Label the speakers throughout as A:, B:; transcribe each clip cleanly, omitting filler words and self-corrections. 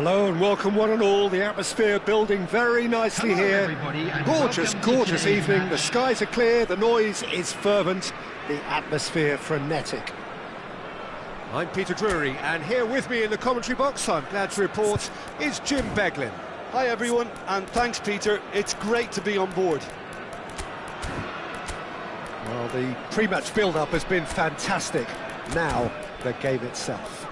A: Hello and welcome one and all. The atmosphere building very nicely here. Gorgeous, gorgeous evening. The skies are clear, the noise is fervent, the atmosphere frenetic. I'm Peter Drury, and here with me in the commentary box, I'm glad to report, is Jim Beglin.
B: Hi everyone, and thanks Peter, it's great to be on board.
A: Well, the pre-match build-up has been fantastic. Now, the game itself.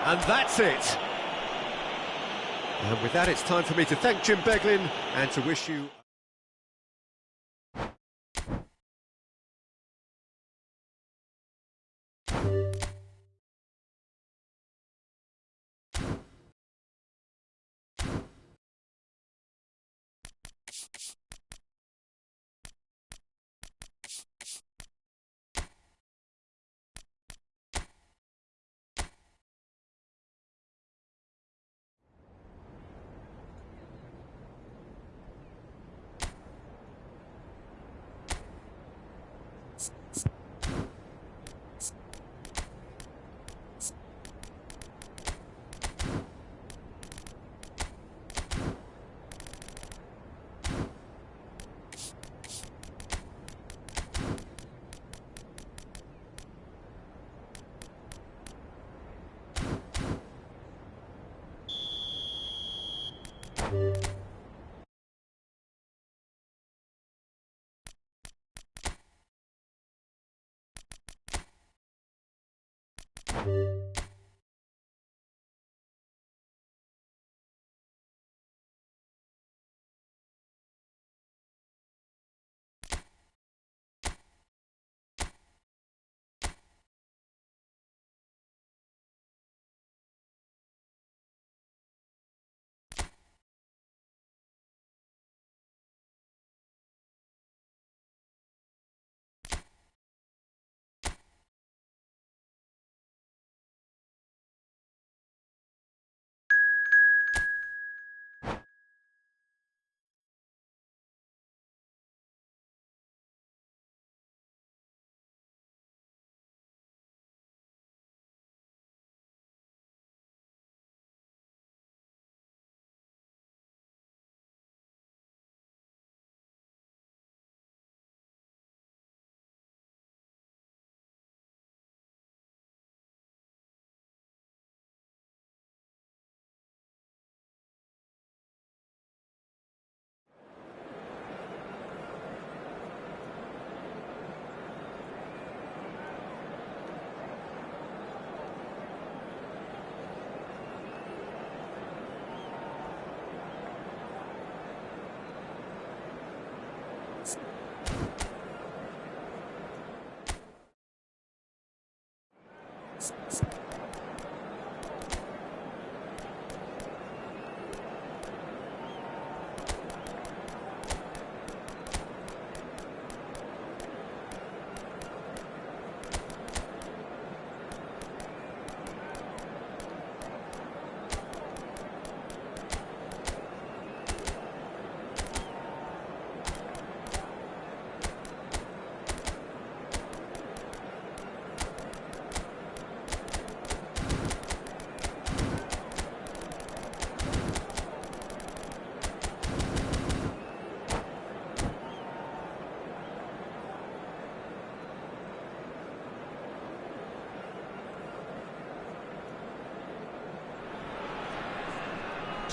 A: And that's it. And with that, it's time for me to thank Jim Beglin and to wish you...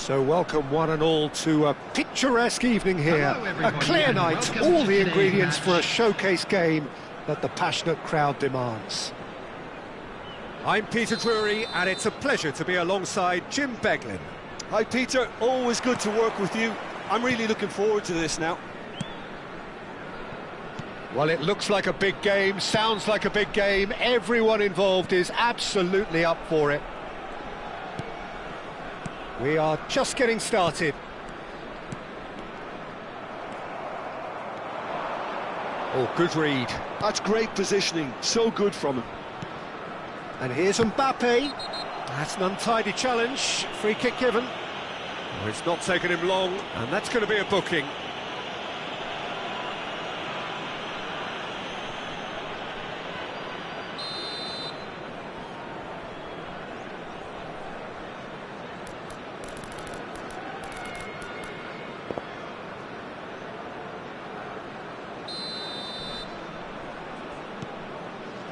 A: So welcome one and all to a picturesque evening here. A clear night, all the ingredients for a showcase game that the passionate crowd demands. I'm Peter Drury, and it's a pleasure to be alongside Jim Beglin.
B: Hi Peter, always good to work with you. I'm really looking forward to this now.
A: Well, it looks like a big game, sounds like a big game. Everyone involved is absolutely up for it. We are just getting started. Oh, good read.
B: That's great positioning, so good from him.
A: And here's Mbappe. That's an untidy challenge. Free kick given. Oh, it's not taken him long, and that's going to be a booking.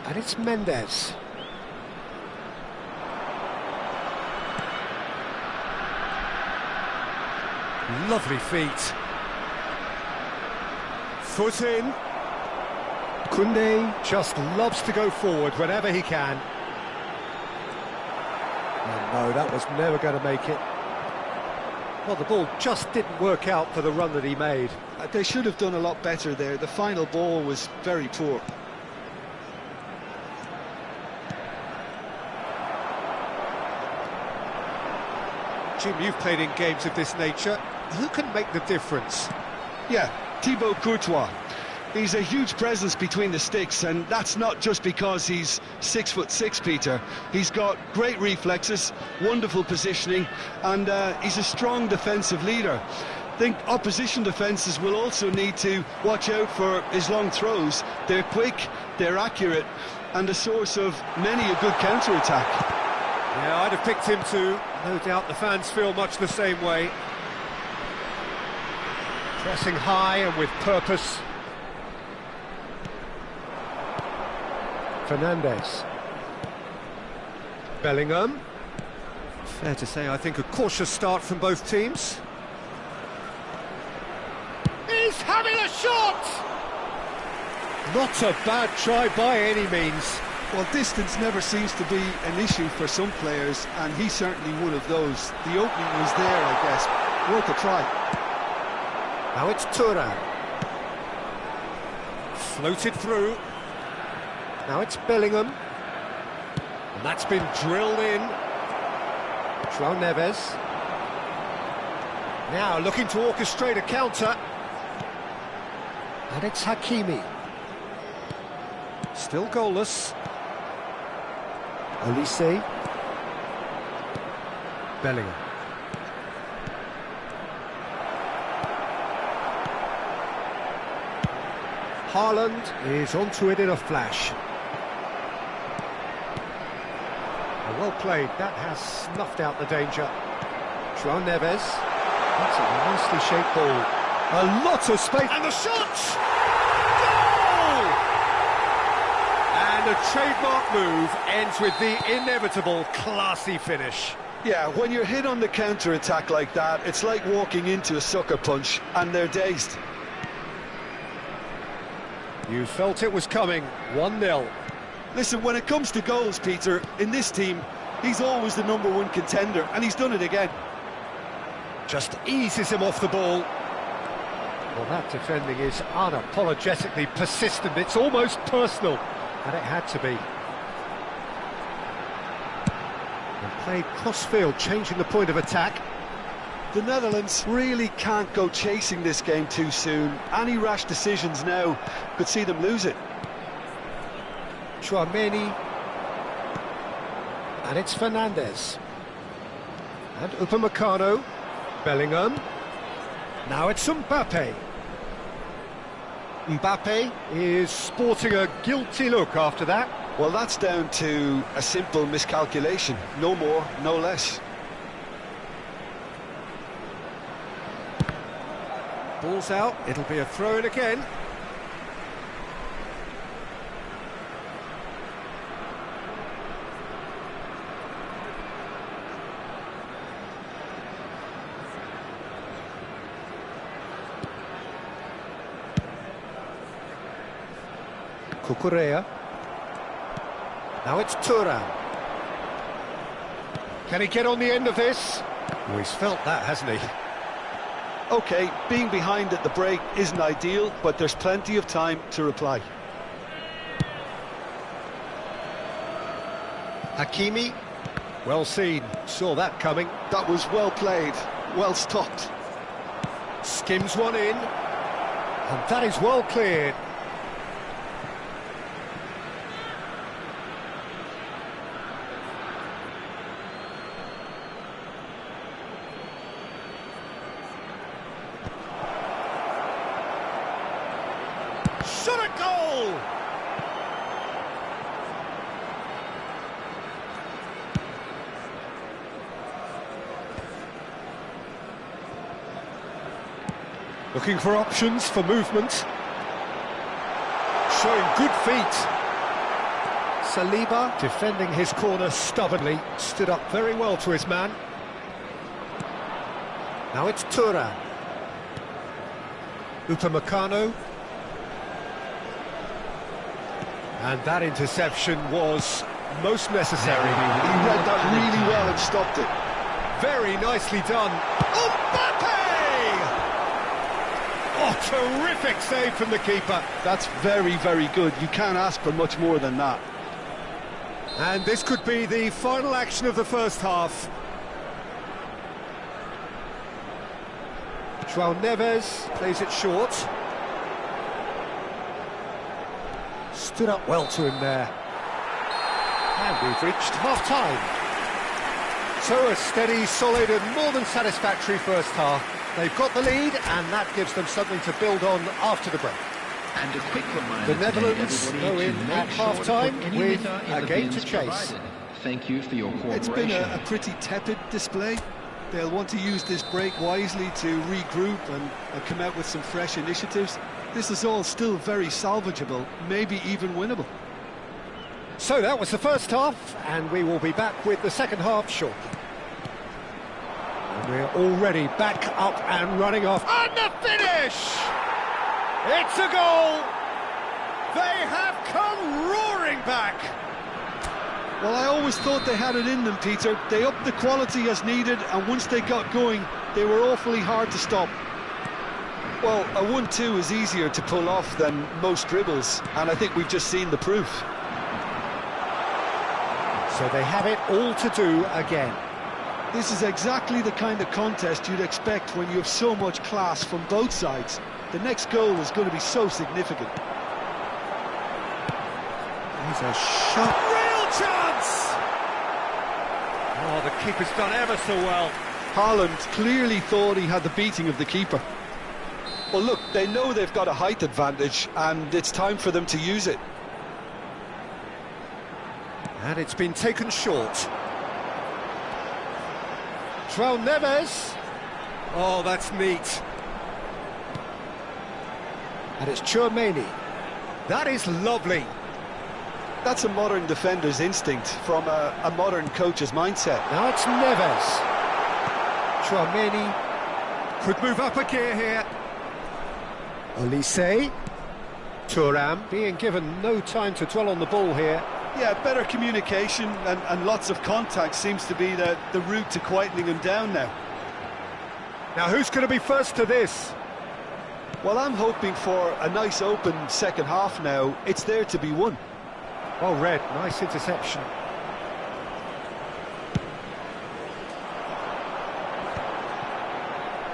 A: And it's Mendes. Lovely feet. Foot in. Koundé just loves to go forward whenever he can. And no, that was never going to make it. Well, the ball just didn't work out for the run that he made.
B: They should have done a lot better there. The final ball was very poor.
A: Jim, you've played in games of this nature. Who can make the difference?
B: Yeah, Thibaut Courtois. He's a huge presence between the sticks, and that's not just because he's 6'6", Peter. He's got great reflexes, wonderful positioning, and he's a strong defensive leader. I think opposition defences will also need to watch out for his long throws. They're quick, they're accurate, and a source of many a good counter-attack.
A: Yeah, I'd have picked him too. No doubt the fans feel much the same way. Pressing high and with purpose. Fernandes. Bellingham. Fair to say, I think a cautious start from both teams. He's having a shot! Not a bad try by any means.
B: Well, distance never seems to be an issue for some players, and he's certainly one of those. The opening was there, I guess. Worth a try.
A: Now it's Thuram. Floated through. Now it's Bellingham. And that's been drilled in. João Neves. Now looking to orchestrate a counter. And it's Hakimi. Still goalless. Olise. Bellingham. Haaland is onto it in a flash. Well played, that has snuffed out the danger. João Neves. That's a nicely shaped ball. A lot of space. And the shot! And a trademark move ends with the inevitable classy finish.
B: Yeah, when you're hit on the counter-attack like that, it's like walking into a sucker punch, and they're dazed.
A: You felt it was coming, 1-0.
B: Listen, when it comes to goals, Peter, in this team, he's always the #1 contender, and he's done it again.
A: Just eases him off the ball. Well, that defending is unapologetically persistent. It's almost personal. And it had to be. And played cross-field, changing the point of attack.
B: The Netherlands really can't go chasing this game too soon. Any rash decisions now could see them lose it.
A: Tchouaméni. And it's Fernandes. And Upamecano. Bellingham. Now it's Mbappe. Mbappe is sporting a guilty look after that.
B: Well, that's down to a simple miscalculation. No more, no less.
A: Ball's out, it'll be a throw-in again. Cucurella. Now it's Thuram. Can he get on the end of this? Oh, he's felt that, hasn't he?
B: OK, being behind at the break isn't ideal, but there's plenty of time to reply.
A: Hakimi. Well seen, saw that coming.
B: That was well played, well stopped.
A: Skims one in, and that is well cleared. Shot a goal! Looking for options for movement. Showing good feet. Saliba defending his corner stubbornly. Stood up very well to his man. Now it's Thuram. Upamecano. And that interception was most necessary.
B: He read that really well and stopped it.
A: Very nicely done. Mbappe! Oh, terrific save from the keeper.
B: That's very, very good. You can't ask for much more than that.
A: And this could be the final action of the first half. João Neves plays it short. Stood up well to him there. And we've reached half-time. So a steady, solid and more than satisfactory first half. They've got the lead, and that gives them something to build on after the break.
C: And a quick reminder,
A: the Netherlands go in at half-time with a game to chase.
C: Thank you for your cooperation.
B: It's been a pretty tepid display. They'll want to use this break wisely to regroup and come out with some fresh initiatives. This is all still very salvageable, maybe even winnable.
A: So that was the first half, and we will be back with the second half shortly. And we're already back up and running off. And the finish! It's a goal! They have come roaring back!
B: Well, I always thought they had it in them, Peter. They upped the quality as needed, and once they got going, they were awfully hard to stop. Well, a 1-2 is easier to pull off than most dribbles, and I think we've just seen the proof.
A: So they have it all to do again.
B: This is exactly the kind of contest you'd expect when you have so much class from both sides. The next goal is going to be so significant.
A: Here's a shot. Real chance! Oh, the keeper's done ever so well.
B: Haaland clearly thought he had the beating of the keeper. Well, look, they know they've got a height advantage, and it's time for them to use it.
A: And it's been taken short. João Neves. Oh, that's neat. And it's Tchouaméni. That is lovely.
B: That's a modern defender's instinct from a modern coach's mindset.
A: Now it's Neves. Tchouaméni could move up a gear here. Olise. Thuram being given no time to dwell on the ball here.
B: Yeah, better communication and lots of contact seems to be the route to quietening him down now.
A: Now who's going to be first to this?
B: Well, I'm hoping for a nice open second half now. It's there to be won.
A: Well read, nice interception.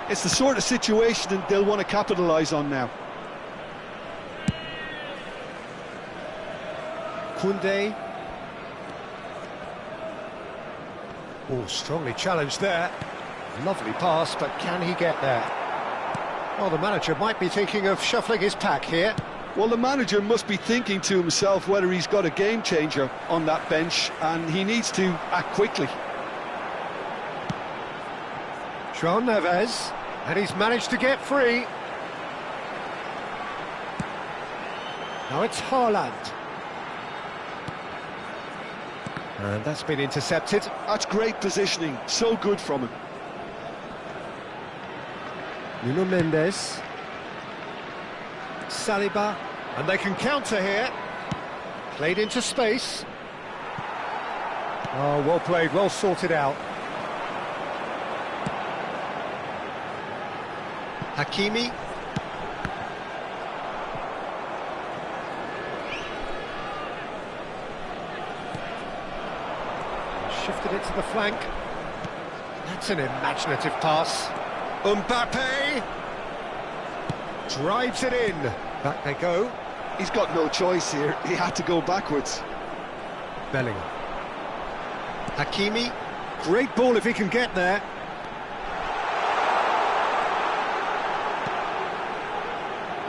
B: It's the sort of situation that they'll want to capitalise on now.
A: Koundé. Oh, strongly challenged there. Lovely pass, but can he get there? Well, the manager might be thinking of shuffling his pack here.
B: Well, the manager must be thinking to himself whether he's got a game changer on that bench, and he needs to act quickly.
A: João Neves, and he's managed to get free. Now it's Haaland. And that's been intercepted.
B: That's great positioning, so good from him.
A: Nuno Mendes. Saliba, and they can counter here. Played into space. Oh, well played, well sorted out. Hakimi. Shifted it to the flank. That's an imaginative pass. Mbappe drives it in. Back they go.
B: He's got no choice here. He had to go backwards.
A: Bellingham. Hakimi. Great ball if he can get there.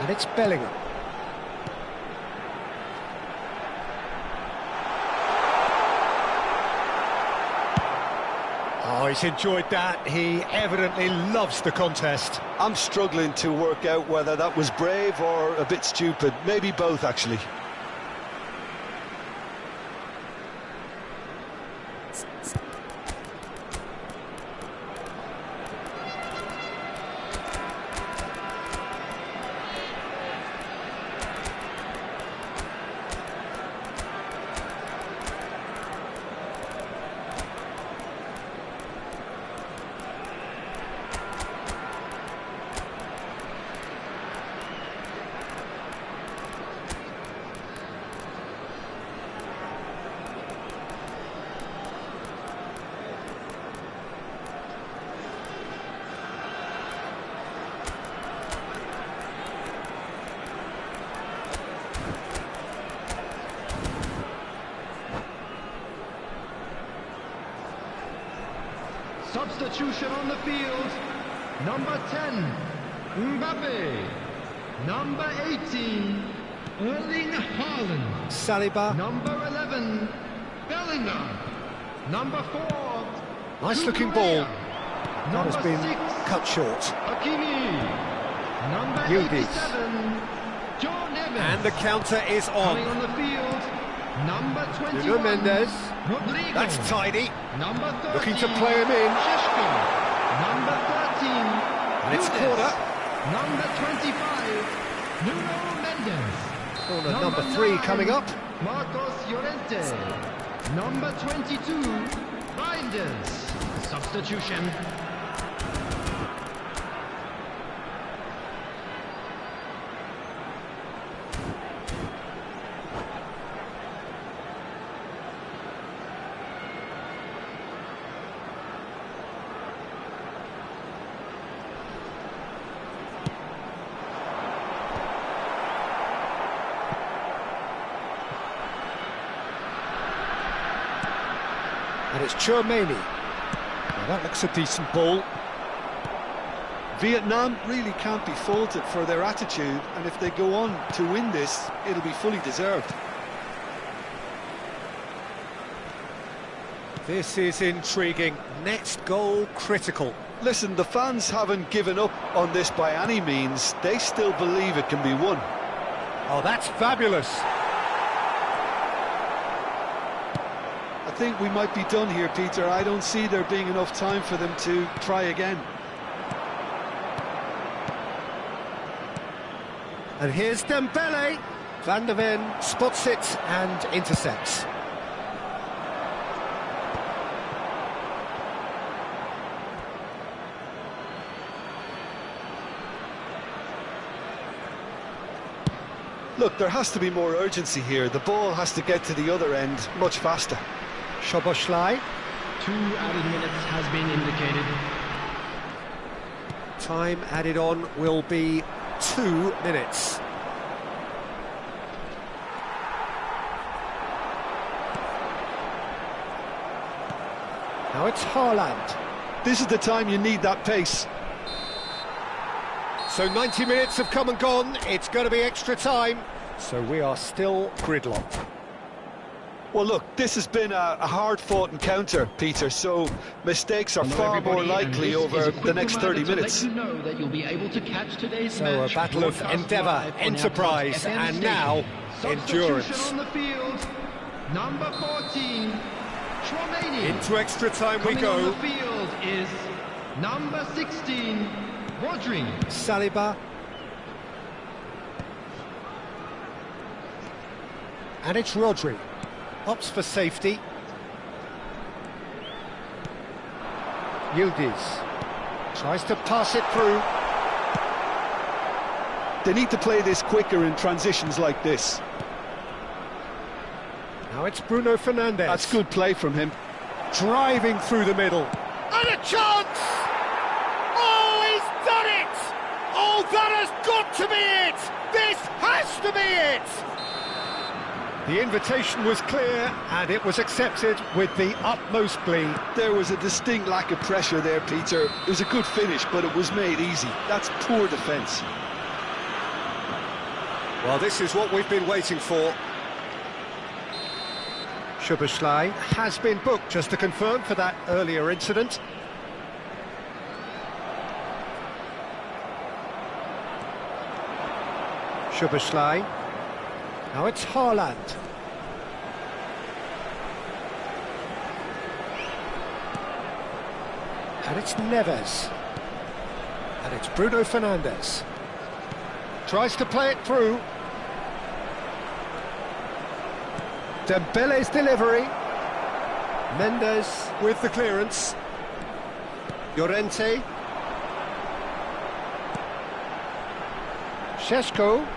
A: And it's Bellingham. Oh, he's enjoyed that. He evidently loves the contest.
B: I'm struggling to work out whether that was brave or a bit stupid. Maybe both, actually.
D: Substitution on the field. Number 10, Mbappe. Number 18, Erling Haaland.
A: Saliba.
D: Number 11, Bellingham. Number 4,
A: Nice looking ball.
D: Cucurella.
A: That has been
D: 6,
A: cut short.
D: Hakimi. Number
A: Yildiz.
D: 87, John Evans.
A: And the counter is
D: Coming
A: on.
D: on the field, number 21,
A: Nuno Mendes.
D: Rodrigo.
A: That's tidy.
D: Number 13,
A: Looking to play him in.
D: Šeško. Number 13,
A: And it's
D: Nunes.
A: corner.
D: Number 25, Nuno Mendes.
A: Corner number 3 coming up.
D: Marcos Llorente. Number 22, Reinders. Substitution.
A: And it's Tchouaméni. Now that looks a decent ball.
B: Vietnam really can't be faulted for their attitude, and if they go on to win this, it'll be fully deserved.
A: This is intriguing. Next goal critical.
B: Listen, the fans haven't given up on this by any means. They still believe it can be won.
A: Oh, that's fabulous.
B: I think we might be done here, Peter. I don't see there being enough time for them to try again.
A: And here's Dembele. Van der Ven spots it and intercepts.
B: Look, there has to be more urgency here. The ball has to get to the other end much faster.
A: Szoboszlai.
D: 2 added minutes has been indicated.
A: Time added on will be 2 minutes. Now it's Haaland.
B: This is the time you need that pace.
A: So 90 minutes have come and gone. It's going to be extra time. So we are still gridlocked.
B: Well, look, this has been a hard-fought encounter, Peter, so mistakes are
D: Hello,
B: far more
D: everybody,
B: likely
D: and this
B: over
D: is a quick
B: the next 30
D: reminder to
B: minutes.
D: let you know that you'll be able to catch today's
A: So
D: match
A: a battle of
D: broadcast
A: endeavour,
D: live on our
A: enterprise,
D: FM
A: and
D: station.
A: now
D: Substitution
A: endurance.
D: on the field, number 14, Tchouaméni.
A: Into extra time we
D: Coming on
A: go.
D: the field is number 16, Rodri.
A: Saliba. And it's Rodri. Opts for safety. Yildiz tries to pass it through.
B: They need to play this quicker in transitions like this.
A: Now it's Bruno Fernandes.
B: That's good play from him.
A: Driving through the middle. And a chance! Oh, he's done it! Oh, that has got to be it! This has to be it! The invitation was clear, and it was accepted with the utmost glee.
B: There was a distinct lack of pressure there, Peter. It was a good finish, but it was made easy. That's poor defence.
A: Well, this is what we've been waiting for. Szoboszlai has been booked, just to confirm, for that earlier incident. Szoboszlai. Now it's Haaland. And it's Neves. And it's Bruno Fernandes. Tries to play it through. Dembele's delivery. Mendes with the clearance. Llorente. Šeško.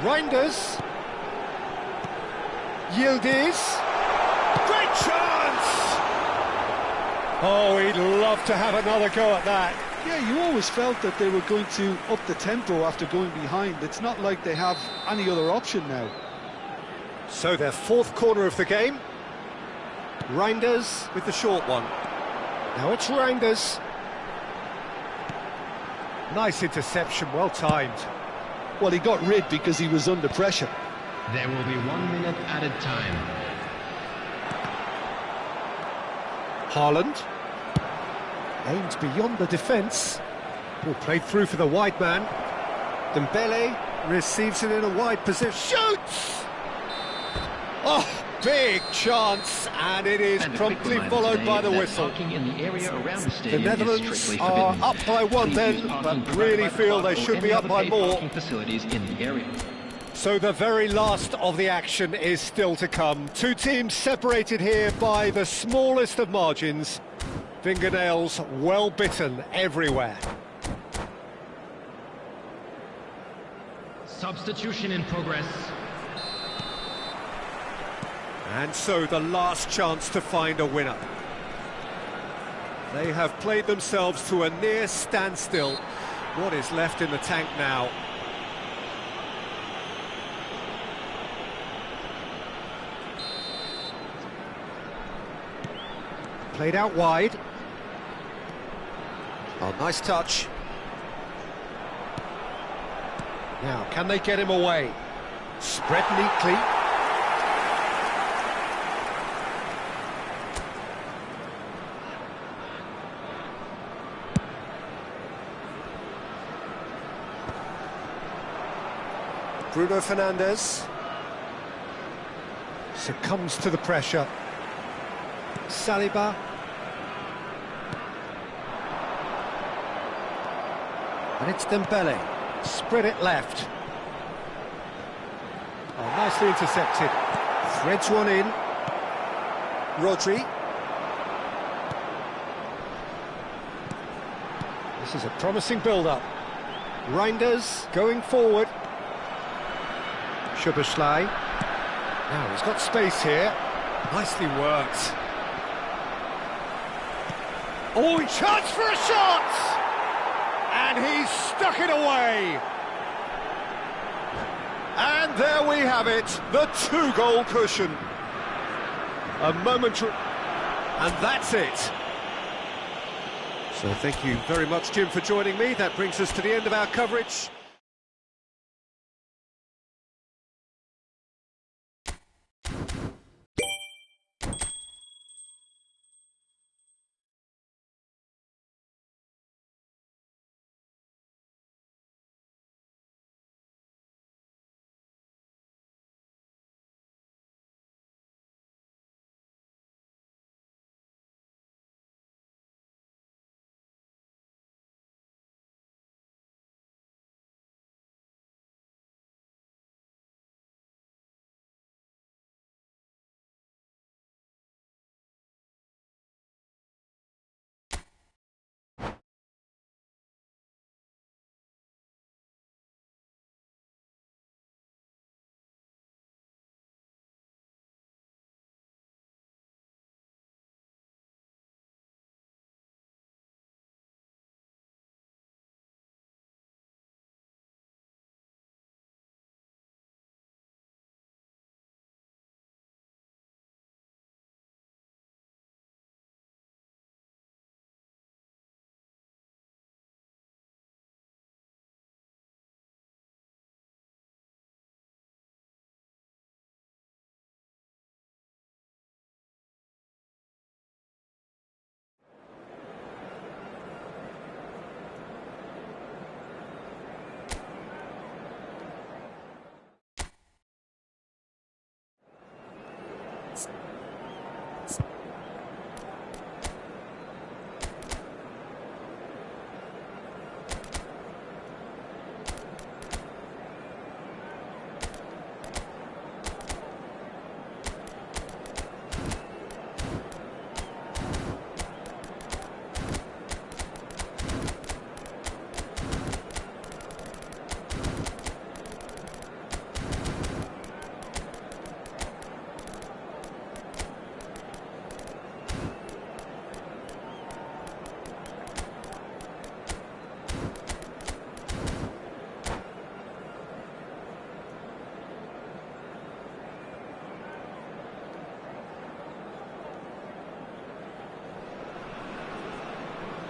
A: Reinders. Yildiz. Great chance! Oh, he'd love to have another go at that.
B: Yeah, you always felt that they were going to up the tempo after going behind. It's not like they have any other option now.
A: So their fourth corner of the game. Reinders with the short one. Now it's Reinders. Nice interception, well timed.
B: Well, he got rid because he was under pressure.
D: There will be 1 minute added time.
A: Haaland. Aimed beyond the defence. Ball played through for the wide man. Dembele receives it in a wide position. Shoots! Oh, big chance, and it is promptly followed by the whistle.
C: In the area around the
A: The
C: stadium
A: Netherlands
C: is strictly
A: are
C: forbidden.
A: up by one
C: Please
A: then,
C: use parking
A: but
C: provided
A: really
C: by
A: feel they
C: Club
A: should
C: or
A: be
C: any
A: up
C: other
A: by
C: paid
A: more.
C: parking facilities in the area.
A: So the very last of the action is still to come. Two teams separated here by the smallest of margins. Fingernails well bitten everywhere.
D: Substitution in progress.
A: And so the last chance to find a winner. They have played themselves to a near standstill. What is left in the tank now? Played out wide. Oh, nice touch. Now, can they get him away? Spread neatly. Bruno Fernandes succumbs to the pressure. Saliba. And it's Dembele. Spread it left. Oh, nicely intercepted. Threads one in. Rodri. This is a promising build-up. Reinders going forward. Szoboszlai. Now he's got space here. Nicely worked. Oh, chance for a shot! And he's stuck it away. And there we have it, the two-goal cushion. A momentary... And that's it. So thank you very much, Jim, for joining me. That brings us to the end of our coverage.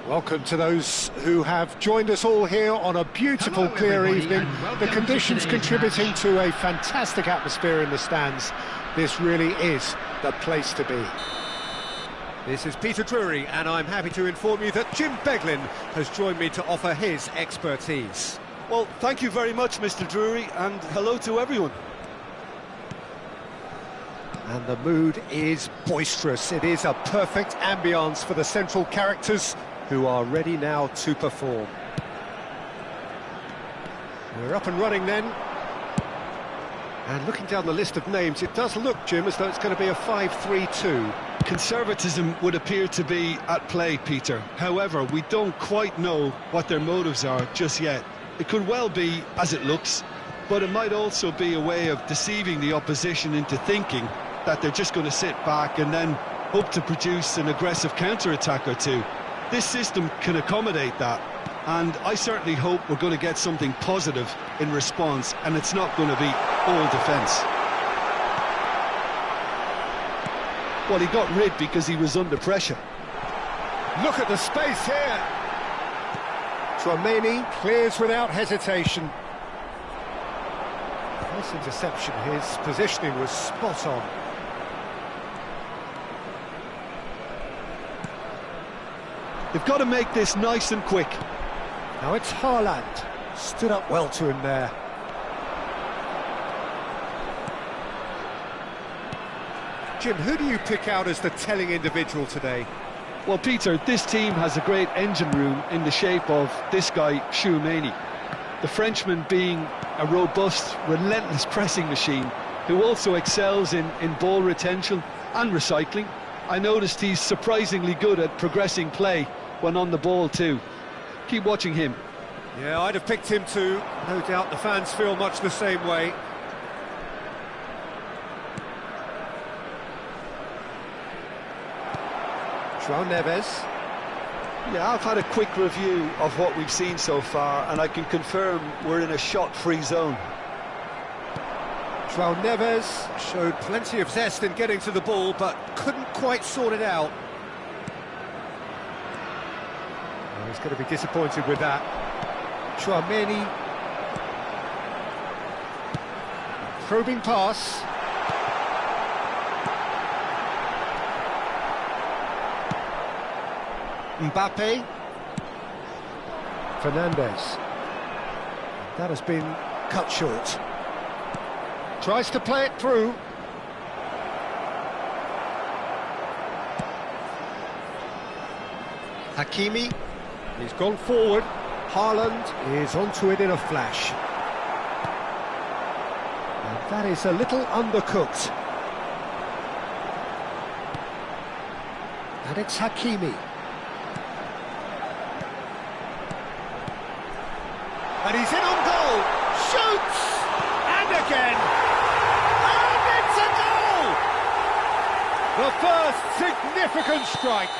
A: Welcome to those who have joined us all here on a beautiful,
D: Hello,
A: clear
D: everybody,
A: evening.
D: and welcome
A: The
D: to
A: conditions
D: today's
A: contributing
D: match.
A: to a fantastic atmosphere in the stands. This really is the place to be. This is Peter Drury, and I'm happy to inform you that Jim Beglin has joined me to offer his expertise.
B: Well, thank you very much, Mr. Drury, and hello to everyone.
A: And the mood is boisterous. It is a perfect ambience for the central characters who are ready now to perform. We're up and running then. And looking down the list of names, it does look, Jim, as though it's going to be a 5-3-2.
B: Conservatism would appear to be at play, Peter. However, we don't quite know what their motives are just yet. It could well be as it looks, but it might also be a way of deceiving the opposition into thinking that they're just going to sit back and then hope to produce an aggressive counter-attack or two. This system can accommodate that, and I certainly hope we're going to get something positive in response, and it's not going to be all defence. Well, he got rid because he was under pressure.
A: Look at the space here. Tchouaméni clears without hesitation. Nice interception. His positioning was spot on.
B: They've got to make this nice and quick.
A: Now it's Haaland. Stood up well to him there. Jim, who do you pick out as the telling individual today?
B: Well, Peter, this team has a great engine room in the shape of this guy, Tchouaméni. The Frenchman being a robust, relentless pressing machine who also excels in ball retention and recycling. I noticed he's surprisingly good at progressing play when on the ball too. Keep watching him.
A: Yeah, I'd have picked him too. No doubt the fans feel much the same way. João Neves.
B: Yeah, I've had a quick review of what we've seen so far, and I can confirm we're in a shot-free zone.
A: João Neves showed plenty of zest in getting to the ball, but couldn't quite sort it out. Oh, he's going to be disappointed with that. Tchouaméni. Probing pass. Mbappe. Fernandes. That has been cut short. Tries to play it through. Hakimi. He's gone forward. Haaland is onto it in a flash. And that is a little undercooked. And it's Hakimi. And he's in on goal. Shoots! And again! And it's a goal! The first significant strike.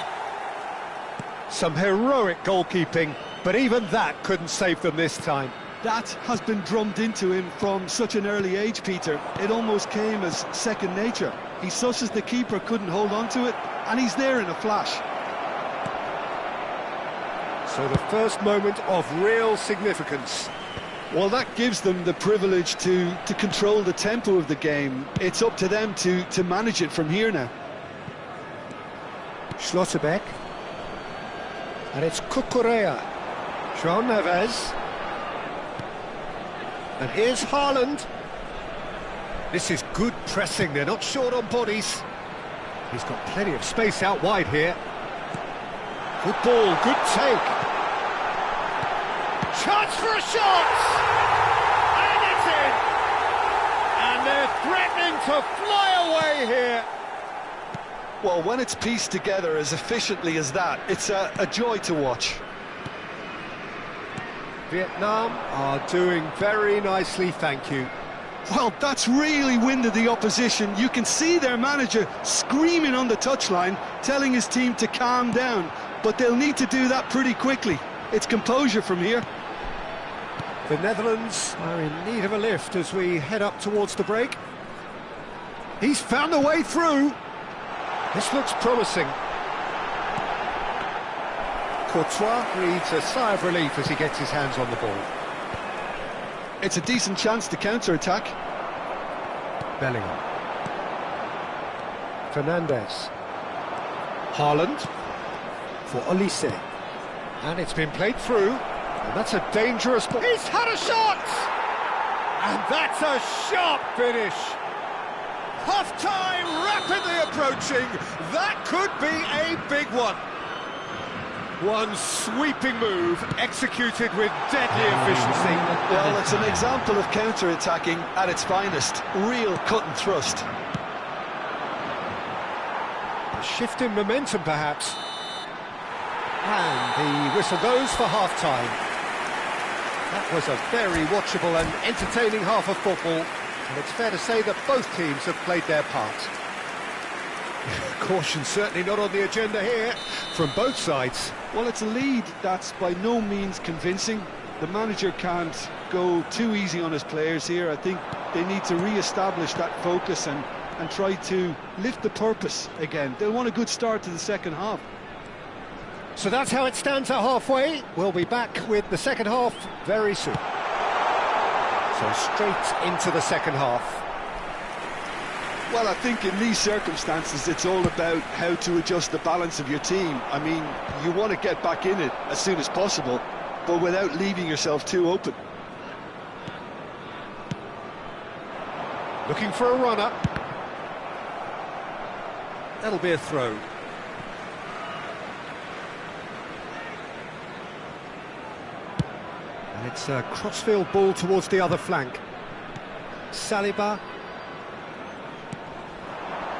A: Some heroic goalkeeping, but even that couldn't save them this time.
B: That has been drummed into him from such an early age, Peter. It almost came as second nature. He susses the keeper couldn't hold on to it, and he's there in a flash.
A: So the first moment of real significance.
B: Well, that gives them the privilege to control the tempo of the game. It's up to them to manage it from here now.
A: Schlotterbeck. And it's Cucurella. João Neves. And here's Haaland. This is good pressing, they're not short on bodies. He's got plenty of space out wide here. Good ball, good take. Chance for a shot! And it's in! And they're threatening to fly away here.
B: Well, when it's pieced together as efficiently as that, it's a joy to watch.
A: Vietnam are doing very nicely, thank you.
B: Well, that's really winded the opposition. You can see their manager screaming on the touchline, telling his team to calm down. But they'll need to do that pretty quickly. It's composure from here.
A: The Netherlands are in need of a lift as we head up towards the break. He's found a way through. This looks promising. Courtois breathes a sigh of relief as he gets his hands on the ball.
B: It's a decent chance to counter-attack.
A: Bellingham. Fernandes. Haaland. For Olise. And it's been played through. And that's a dangerous ball. He's had a shot! And that's a sharp finish. Half-time rapidly approaching. That could be a big one. One sweeping move executed with deadly efficiency.
B: Well, it's an example of counter-attacking at its finest. Real cut and thrust.
A: A shift in momentum, perhaps. And the whistle goes for half-time. That was a very watchable and entertaining half of football. And it's fair to say that both teams have played their part. Caution certainly not on the agenda here from both sides.
B: Well, it's a lead that's by no means convincing. The manager can't go too easy on his players here. I think they need to re-establish that focus and try to lift the purpose again. They'll want a good start to the second half.
A: So that's how it stands at halfway. We'll be back with the second half very soon. So straight into the second half.
B: Well, I think in these circumstances it's all about how to adjust the balance of your team. I mean, you want to get back in it as soon as possible, but without leaving yourself too open.
A: Looking for a runner. That'll be a throw. And it's a crossfield ball towards the other flank. Saliba.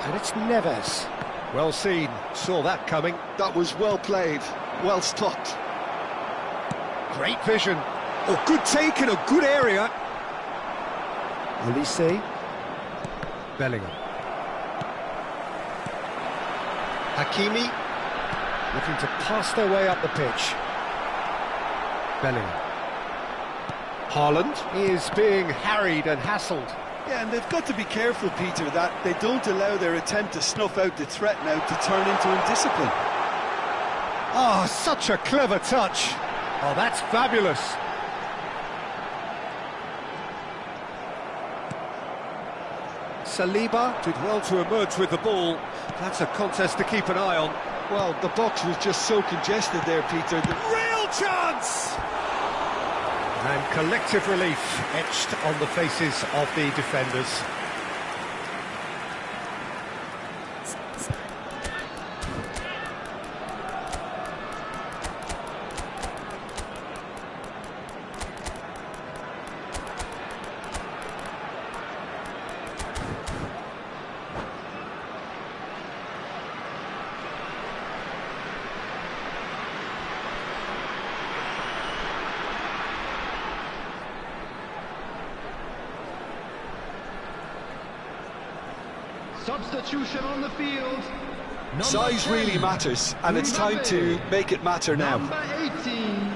A: And it's Neves. Well seen, saw that coming.
B: That was well played, well stopped.
A: Great vision. Oh, good take in a good area. Olise. Bellingham. Hakimi. Looking to pass their way up the pitch. Bellingham. Haaland is being harried and hassled.
B: Yeah, and they've got to be careful, Peter, that they don't allow their attempt to snuff out the threat now to turn into indiscipline.
A: Oh, such a clever touch. Oh, that's fabulous. Saliba did well to emerge with the ball. That's a contest to keep an eye on.
B: Well, the box was just so congested there, Peter.
A: Real chance! And collective relief etched on the faces of the defenders.
D: Substitution on the field.
B: Size really matters, and it's time to make it matter now.
D: Number 18,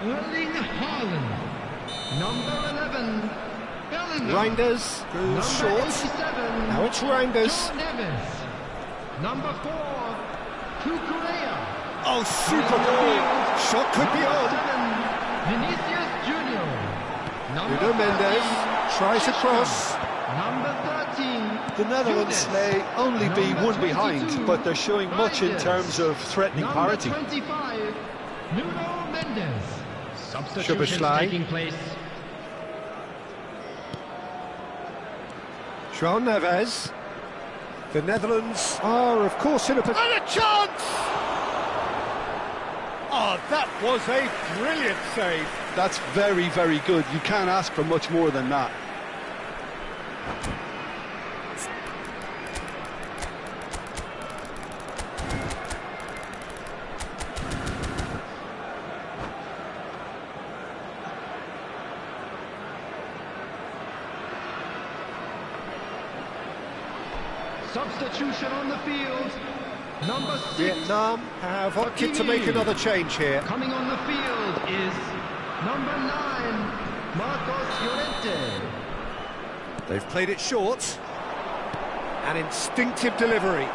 D: Erling Haaland. Number 11, Bellingham.
A: Reinders goes short.
D: 87,
A: Now it's Reinders.
D: Joe Neves. Number 4, Cucurella.
A: Oh, super ball. Shot could be on.
D: 7, Vinicius Junior.
A: Nuno Mendes tries a cross.
D: Number 13,
B: The Netherlands
D: Younes.
B: may only be
D: Number
B: one behind,
D: 22,
B: but they're showing much in
D: Reinders.
B: terms of threatening
D: Number
B: parity.
D: 25, Nuno Mendes. Substitution
A: Szoboszlai.
D: taking place.
A: João Neves. The Netherlands are, of course, in a... And a chance! Oh, that was a brilliant save.
B: That's very, very good. You can't ask for much more than that.
D: Substitution on the field. Number 6.
A: Vietnam have opted to make another change here.
D: Coming on the field is number 9, Marcos Llorente.
A: They've played it short. An instinctive delivery.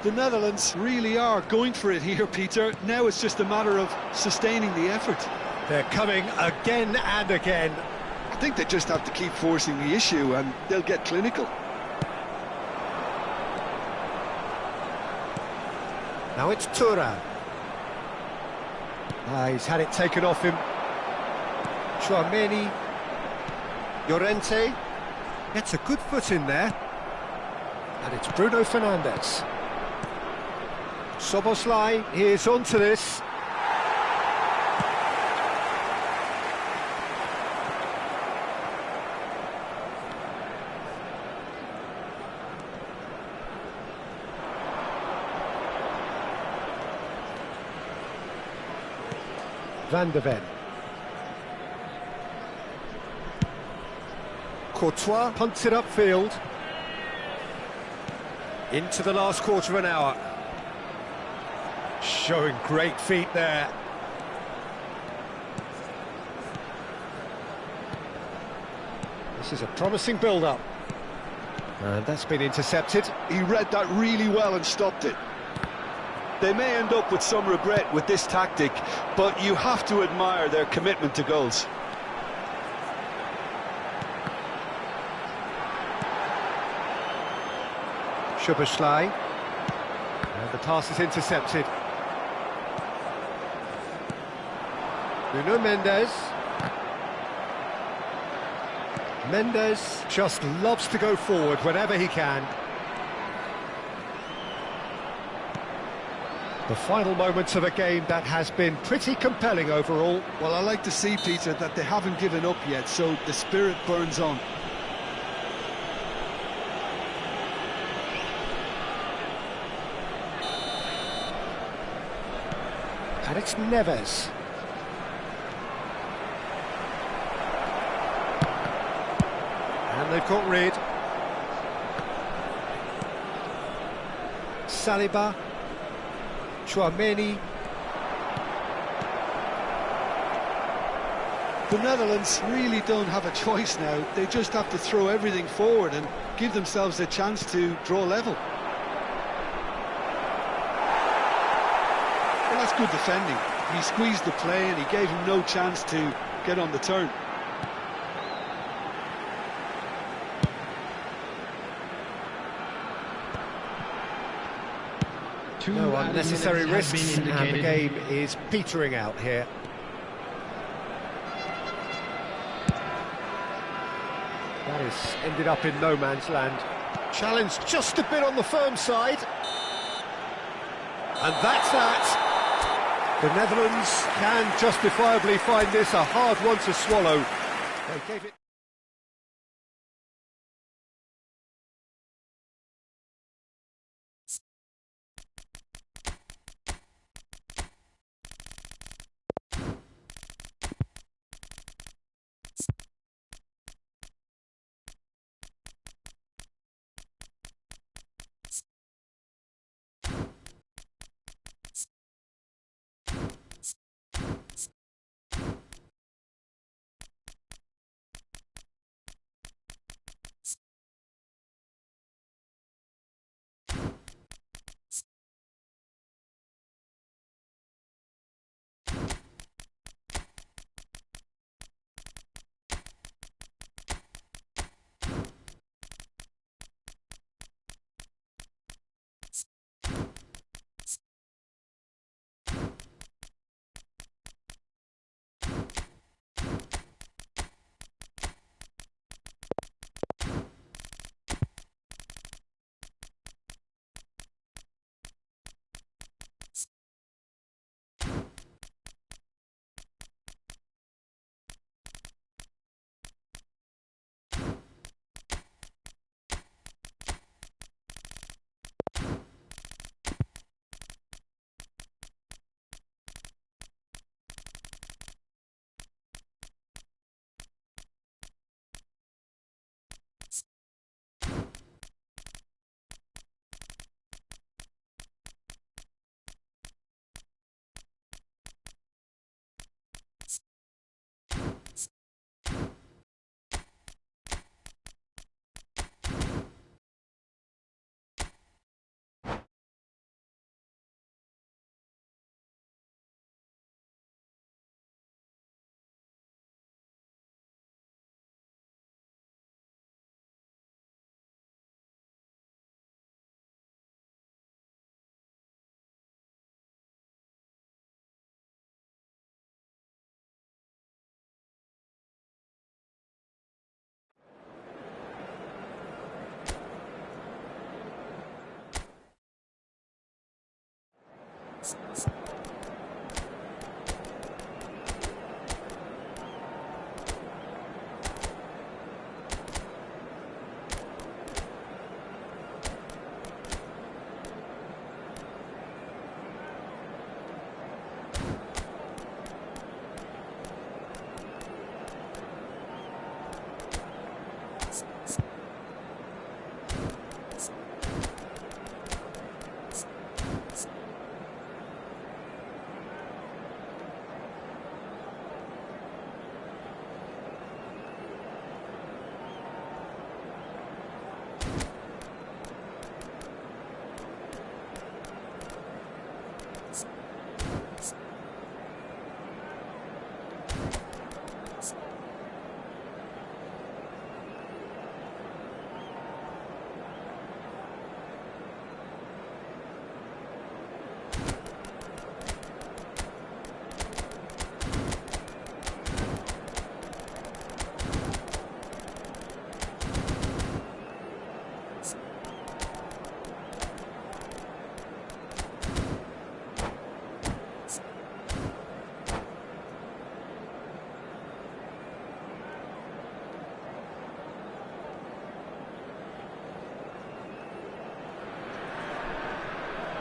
B: The Netherlands really are going for it here, Peter. Now it's just a matter of sustaining the effort.
A: They're coming again and again.
B: I think they just have to keep forcing the issue and they'll get clinical.
A: Now it's Thuram. He's had it taken off him. Tchouaméni. Llorente gets a good foot in there. And it's Bruno Fernandes. Szoboszlai is onto this. Van de Ven. Courtois punts it upfield. Into the last quarter of an hour. Showing great feet there. This is a promising build-up. And that's been intercepted.
B: He read that really well and stopped it. They may end up with some regret with this tactic, but you have to admire their commitment to goals.
A: Szoboszlai. And the pass is intercepted. Nuno Mendes. Mendes just loves to go forward whenever he can. The final moments of a game that has been pretty compelling overall.
B: Well, I like to see, Peter, that they haven't given up yet, so the spirit burns on.
A: And it's Neves. And they've got rid. Saliba. Tchouaméni.
B: The Netherlands really don't have a choice now. They just have to throw everything forward and give themselves a chance to draw level. Well, that's good defending. He squeezed the play and he gave him no chance to get on the turn.
A: No unnecessary risks, and the game is petering out here. That has ended up in no man's land. Challenge just a bit on the firm side. And that's that. The Netherlands can justifiably find this a hard one to swallow. They gave it...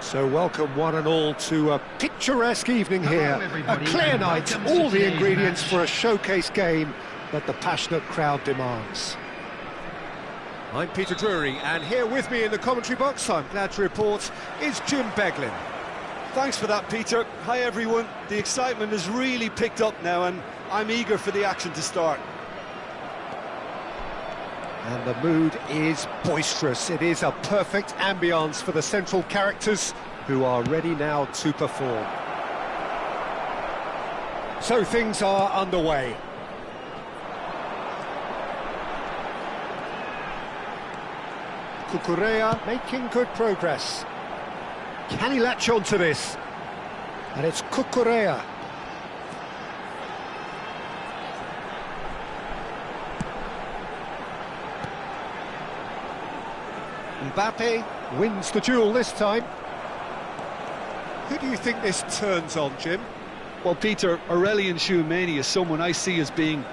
A: So welcome one and all to a picturesque evening here, a clear night, all the ingredients for a showcase game that the passionate crowd demands. I'm Peter Drury, and here with me in the commentary box, I'm glad to report, is Jim Beglin.
B: Thanks for that, Peter. Hi, everyone. The excitement has really picked up now, and I'm eager for the action to start.
A: And the mood is boisterous. It is a perfect ambience for the central characters who are ready now to perform. So things are underway. Cucurella making good progress. Can he latch on to this? And it's Cucurella. Mbappe wins the duel this time. Who do you think this turns on, Jim?
B: Well, Peter, Aurelien Tchouameni is someone I see as being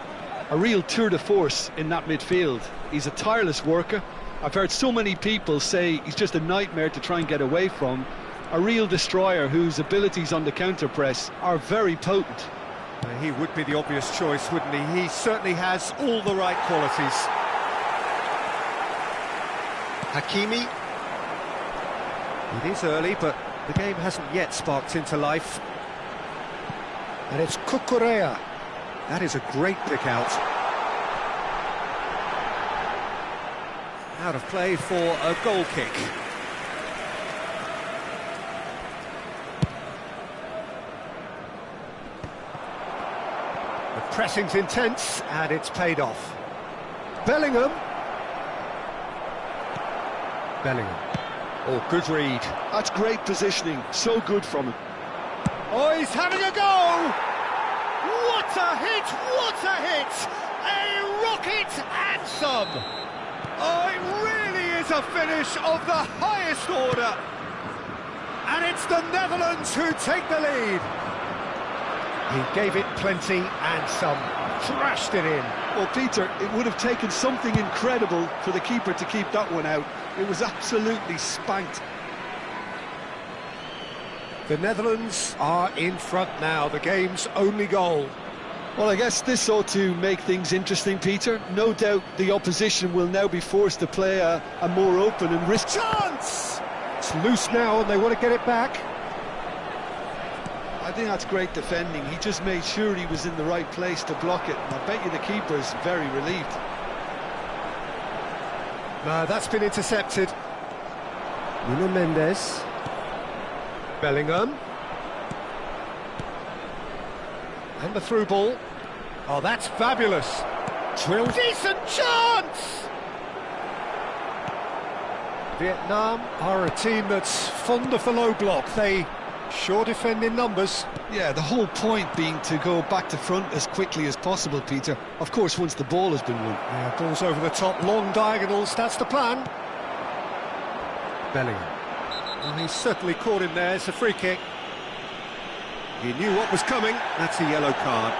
B: a real tour de force in that midfield. He's a tireless worker. I've heard so many people say he's just a nightmare to try and get away from. A real destroyer whose abilities on the counter-press are very potent.
A: He would be the obvious choice, wouldn't he? He certainly has all the right qualities. Hakimi. It is early, but the game hasn't yet sparked into life. And it's Cucurella. That is a great pick out. Out of play for a goal kick. The pressing's intense, and it's paid off. Bellingham. Oh, good read.
B: That's great positioning, so good from him.
A: Oh, he's having a go! What a hit, what a hit! A rocket and some! Oh, it really is a finish of the highest order! And it's the Netherlands who take the lead. He gave it plenty and some, thrashed it in.
B: Well, Peter, it would have taken something incredible for the keeper to keep that one out. It was absolutely spanked.
A: The Netherlands are in front now, the game's only goal.
B: Well, I guess this ought to make things interesting, Peter. No doubt the opposition will now be forced to play a more open and risk.
A: Chance! It's loose now and they want to get it back.
B: I think that's great defending. He just made sure he was in the right place to block it. And I bet you the keeper's very relieved.
A: No, that's been intercepted. Nuno Mendes. Bellingham. And the through ball. Oh, that's fabulous. Drill. Decent chance! Vietnam are a team that's fond of the low block. They sure defend in numbers.
B: Yeah, the whole point being to go back to front as quickly as possible, Peter. Of course, once the ball has been won.
A: Yeah, balls over the top, long diagonals, that's the plan. Bellingham. Well, he's certainly caught him there, it's a free kick. He knew what was coming. That's a yellow card.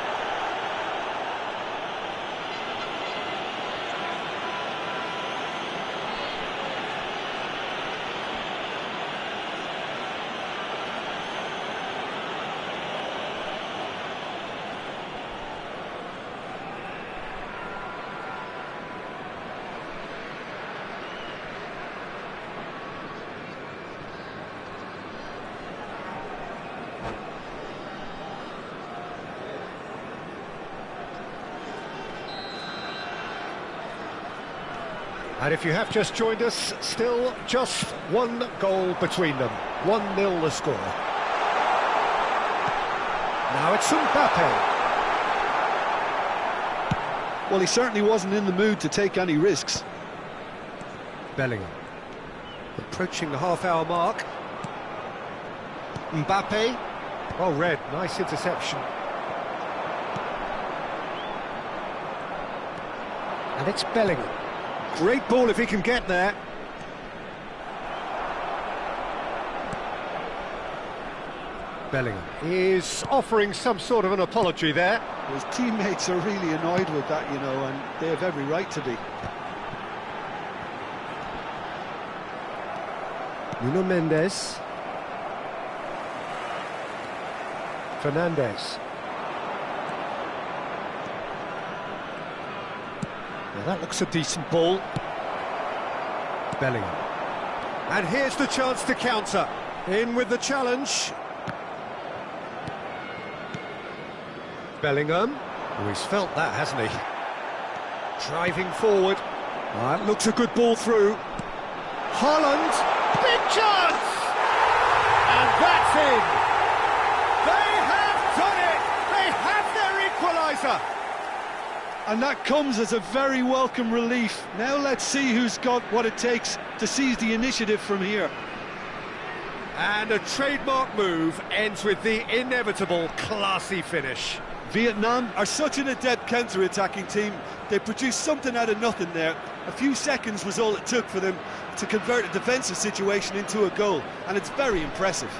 A: And if you have just joined us, still just one goal between them. 1-0 the score. Now it's Mbappe.
B: Well, he certainly wasn't in the mood to take any risks.
A: Bellingham. Approaching the half-hour mark. Mbappe. Well read, nice interception. And it's Bellingham. Great ball if he can get there. Bellingham is offering some sort of an apology there.
B: His teammates are really annoyed with that, you know, and they have every right to be.
A: Nuno Mendes. Fernandes. Now that looks a decent ball. Bellingham. And here's the chance to counter. In with the challenge. Bellingham. Oh, he's felt that, hasn't he? Driving forward. That looks a good ball through. Haaland. Big chance! And that's in. They have done it. They have their equaliser.
B: And that comes as a very welcome relief. Now let's see who's got what it takes to seize the initiative from here.
A: And a trademark move ends with the inevitable classy finish.
B: Vietnam are such an adept counter-attacking team. They produced something out of nothing there. A few seconds was all it took for them to convert a defensive situation into a goal, and it's very impressive.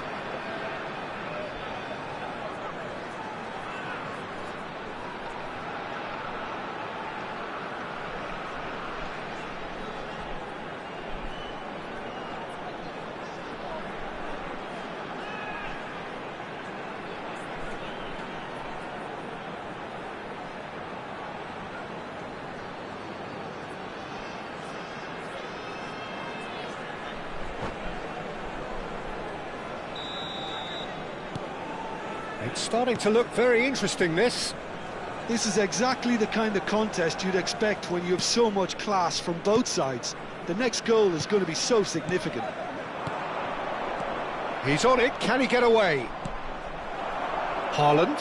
A: It's starting to look very interesting, this.
B: This is exactly the kind of contest you'd expect when you have so much class from both sides. The next goal is going to be so significant.
A: He's on it, can he get away? Haaland.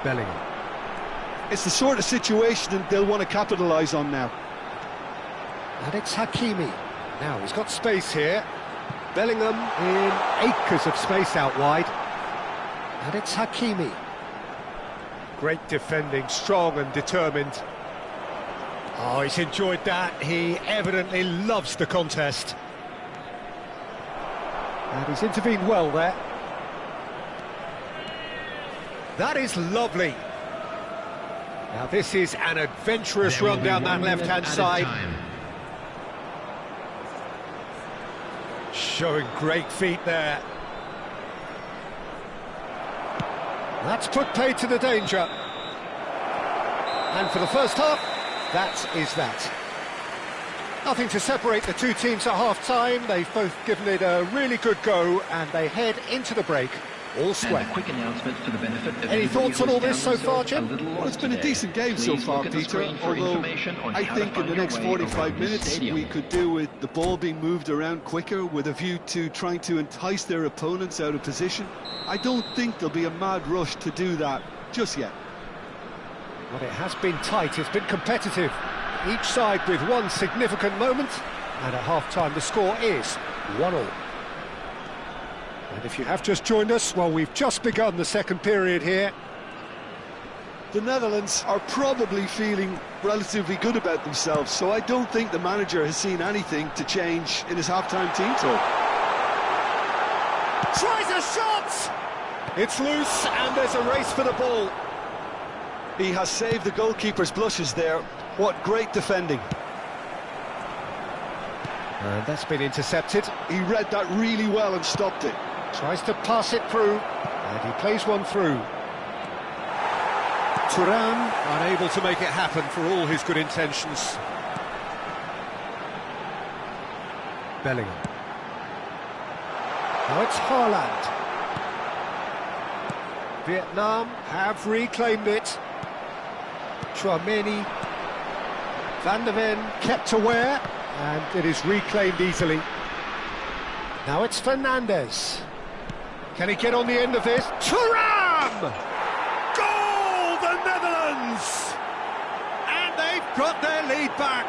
A: Bellingham.
B: It's the sort of situation that they'll want to capitalise on now.
A: And it's Hakimi. Now he's got space here. Bellingham in acres of space out wide. And it's Hakimi. Great defending, strong and determined. Oh, he's enjoyed that. He evidently loves the contest. And he's intervened well there. That is lovely. Now this is an adventurous run down that left-hand side. Showing great feet there. That's put paid to the danger. And for the first half, that is that. Nothing to separate the two teams at half-time. They've both given it a really good go, and they head into the break all square.
C: And a quick announcement for the benefit of
A: Any thoughts on all this so far, Jim?
B: Well, it's been a decent game so far, Peter, although I think in the next 45 minutes we could do with the ball being moved around quicker with a view to trying to entice their opponents out of position. I don't think there'll be a mad rush to do that just yet.
A: Well, it has been tight, it's been competitive. Each side with one significant moment, and at half-time the score is 1-1. And if you have just joined us, well, we've just begun the second period here.
B: The Netherlands are probably feeling relatively good about themselves, so I don't think the manager has seen anything to change in his half-time team talk.
A: Tries a shot! It's loose, and there's a race for the ball.
B: He has saved the goalkeeper's blushes there. What great defending.
A: And that's been intercepted.
B: He read that really well and stopped it.
A: Tries to pass it through, and he plays one through. Thuram unable to make it happen for all his good intentions. Bellingham. Now it's Haaland. Vietnam have reclaimed it. Chouameni. Van der Ven kept aware, and it is reclaimed easily. Now it's Fernandes. Can he get on the end of this? Thuram! Goal, the Netherlands! And they've got their lead back.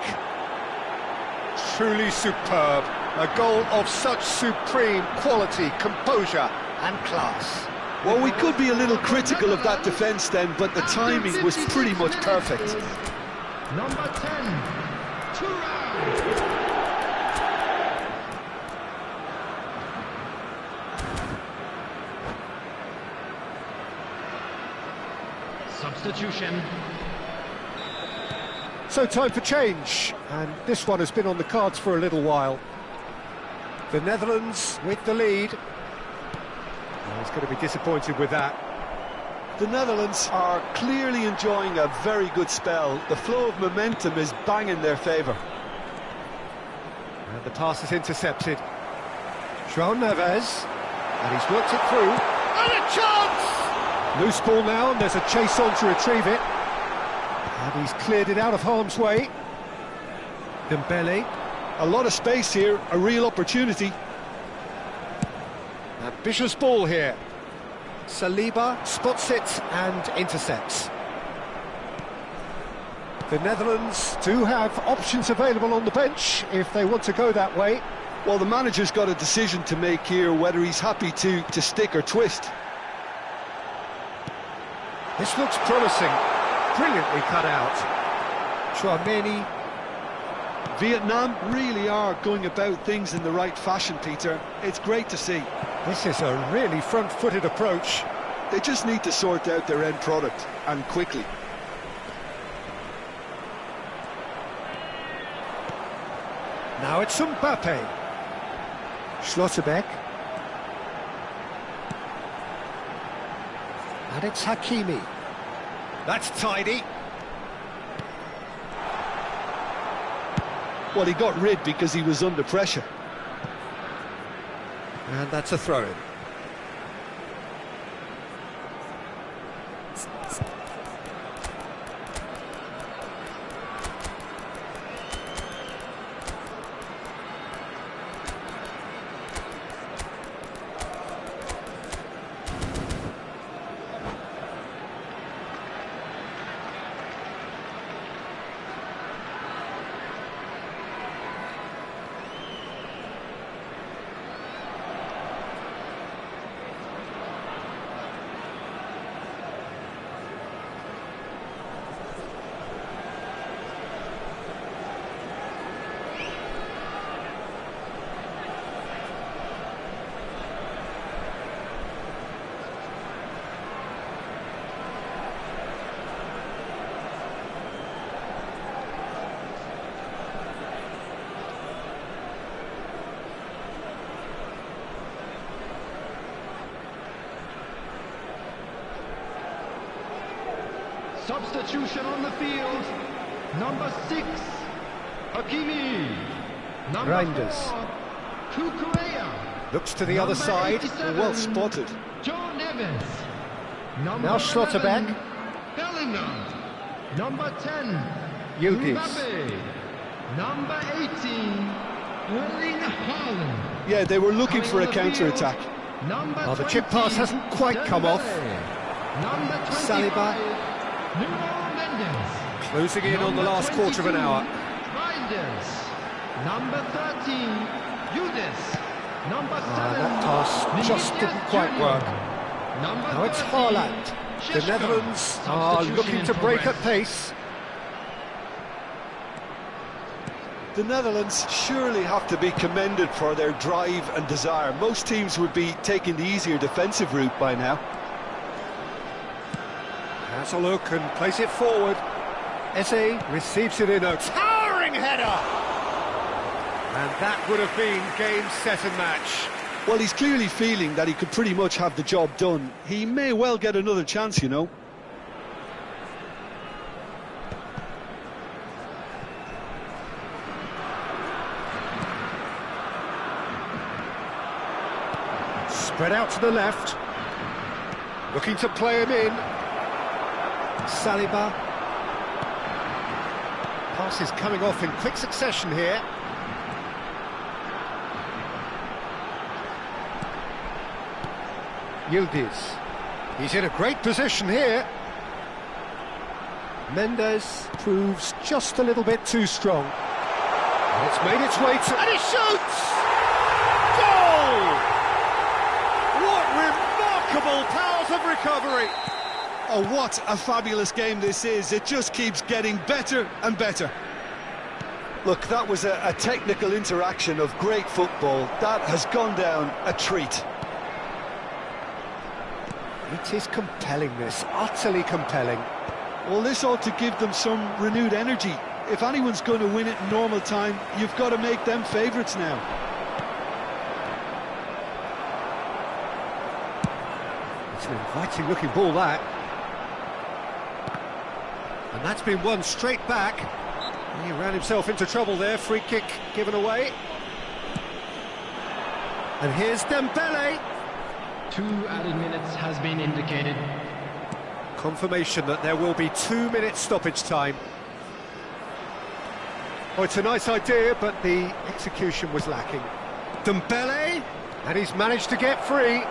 A: Truly superb. A goal of such supreme quality, composure and class.
B: Well, we could be a little critical of that defence then, but the timing was pretty much perfect.
D: Number 10, Thuram. Substitution.
A: So time for change, and this one has been on the cards for a little while. The Netherlands with the lead. Well, he's going to be disappointed with that.
B: The Netherlands are clearly enjoying a very good spell. The flow of momentum is bang in their favour.
A: And the pass is intercepted. João Neves, and he's worked it through. And a chance! Loose ball now, and there's a chase on to retrieve it. And he's cleared it out of harm's way. Dembele.
B: A lot of space here, a real opportunity.
A: Ambitious ball here. Saliba spots it and intercepts. The Netherlands do have options available on the bench if they want to go that way.
B: Well, the manager's got a decision to make here, whether he's happy to stick or twist.
A: This looks promising. Brilliantly cut out. Chouameni.
B: Vietnam really are going about things in the right fashion, Peter. It's great to see.
A: This is a really front-footed approach.
B: They just need to sort out their end product, and quickly.
A: Now it's Mbappe. Schlotterbeck. And it's Hakimi. That's tidy.
B: Well, he got rid because he was under pressure.
A: And that's a throw-in.
D: Substitution on the field. Number 6, Hakimi. Number
A: Reinders.
D: 4, Cucurella.
A: Looks to the other side.
B: Well spotted.
D: João Neves. Number
A: Now Schlotterbeck.
D: 11, Bellingham. Number 10,
A: Yildiz.
D: Mbappe. Number 18, Erling Haaland.
B: Yeah, they were looking for a
D: Coming on the
B: counter-attack.
D: field, Number
A: Oh, the chip
D: 20,
A: pass hasn't quite come off.
D: Dembele. Number 25,
A: Saliba.
D: Nuno Mendes.
A: Closing in on the last quarter of an hour.
D: Reinders. Number 13, Yildiz. Number 7,
A: That pass just didn't quite work.
D: Number
A: Now it's
D: 13,
A: Haaland. The
D: Šeško.
A: Netherlands are
D: Substitution
A: looking
D: in
A: to break at
D: progress.
A: pace.
B: The Netherlands surely have to be commended for their drive and desire. Most teams would be taking the easier defensive route by now.
A: Has a look and plays it forward. Eze receives it in a towering header! And that would have been game, set and match.
B: Well, he's clearly feeling that he could pretty much have the job done. He may well get another chance, you know.
A: Spread out to the left. Looking to play him in. Saliba. Passes coming off in quick succession here. Yildiz. He's in a great position here. Mendes proves just a little bit too strong. And it's made its way to... And he shoots! Goal! What remarkable powers of recovery!
B: Oh, what a fabulous game this is. It just keeps getting better and better. Look, that was a technical interaction of great football. That has gone down a treat.
A: It is compelling, this, utterly compelling.
B: Well, this ought to give them some renewed energy. If anyone's going to win it in normal time, you've got to make them favourites now.
A: It's an inviting-looking ball, that. And that's been won straight back. He ran himself into trouble there, free kick given away. And here's Dembele.
D: 2 added minutes has been indicated.
A: Confirmation that there will be 2 minutes stoppage time. Oh, it's a nice idea, but the execution was lacking. Dembele, and he's managed to get free.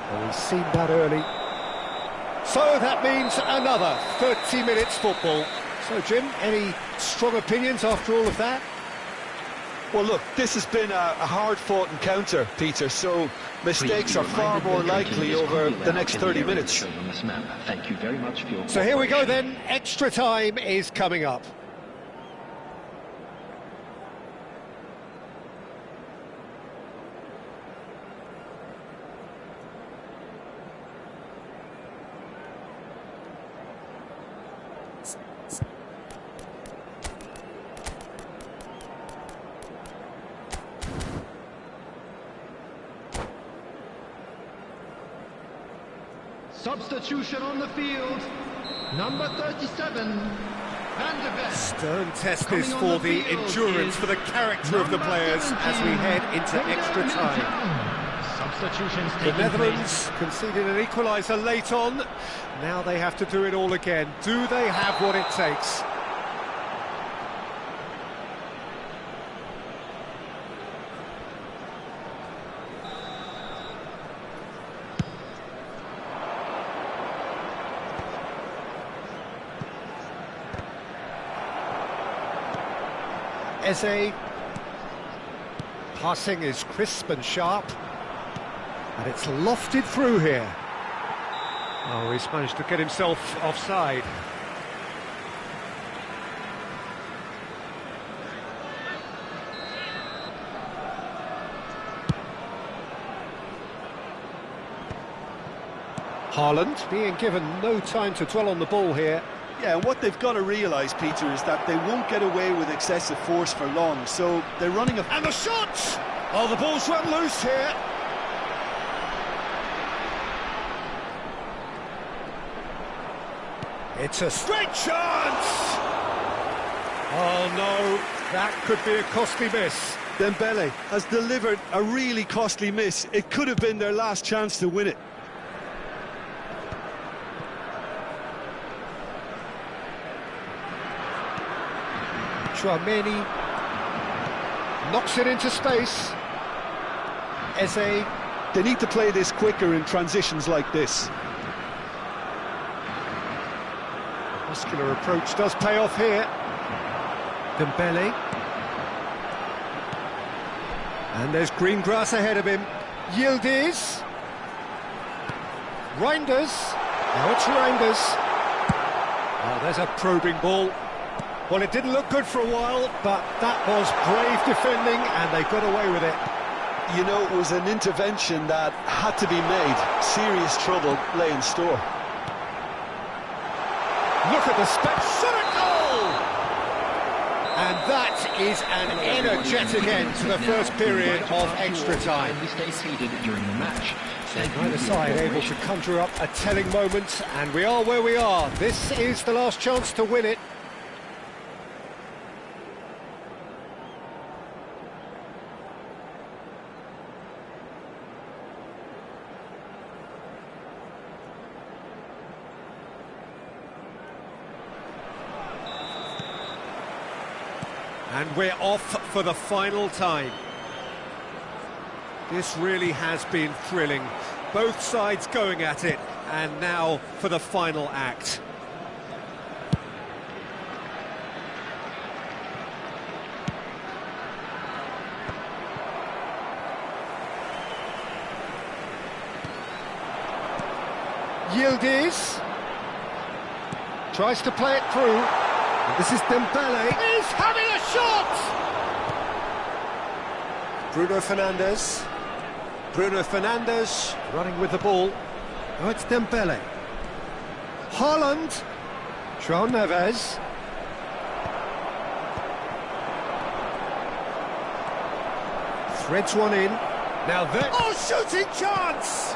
A: Oh, he's seen that early. So that means another 30 minutes football. So, Jim, any strong opinions after all of that?
B: Well, look, this has been a hard-fought encounter, Peter, so mistakes are far more likely over the next 30 minutes.
C: Thank you very much for your
A: So here we go then, extra time is coming up.
D: Substitution on the field. Number 37, Van de Ven.
A: Stern test this for the endurance, for the character of the players as we head into extra time.
D: Substitutions
A: The
D: taking
A: Netherlands
D: place.
A: conceded an equaliser late on. Now they have to do it all again. Do they have what it takes? Eze. Passing is crisp and sharp. And it's lofted through here. Oh, he's managed to get himself offside. Haaland being given no time to dwell on the ball here.
B: Yeah, and what they've got to realise, Peter, is that they won't get away with excessive force for long, so they're running a...
A: And the shot! Oh, the ball's run loose here. It's a straight chance! Oh no, that could be a costly miss.
B: Dembele has delivered a really costly miss. It could have been their last chance to win it.
A: Tchouameni knocks it into space. Eze.
B: They need to play this quicker in transitions like this.
A: Muscular approach does pay off here. Dembele. And there's green grass ahead of him. Yildiz. Reinders. Now it's Reinders. Oh, there's a probing ball. Well, it didn't look good for a while, but that was brave defending, and they got away with it.
B: You know, it was an intervention that had to be made. Serious trouble lay in store.
A: Look at the spectacular goal! And that is an energetic end to the first period of extra time.
C: Stay seated during the match.
A: Neither side able to conjure up a telling moment, and we are where we are. This is the last chance to win it. And we're off for the final time. This really has been thrilling. Both sides going at it, and now for the final act. Yildiz tries to play it through. This is Dembele. He's having a shot! Bruno Fernandes. Bruno Fernandes running with the ball. Oh, it's Dembele. Haaland. João Neves. Threads one in. Now there. Oh, shooting chance!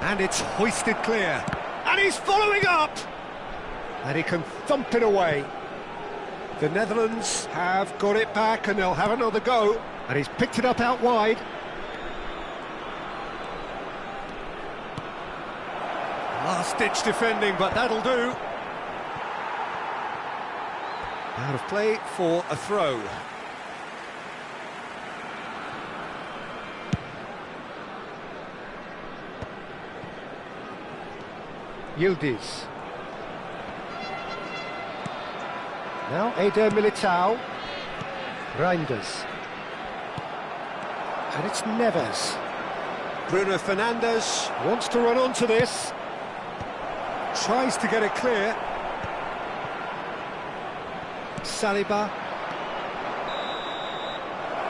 A: And it's hoisted clear. And he's following up! And he can thump it away. The Netherlands have got it back and they'll have another go. And he's picked it up out wide. Last-ditch defending, but that'll do. Out of play for a throw. Yildiz. Now Eder Militao. Reinders. And it's Neves. Bruno Fernandes wants to run onto this. Tries to get it clear. Saliba.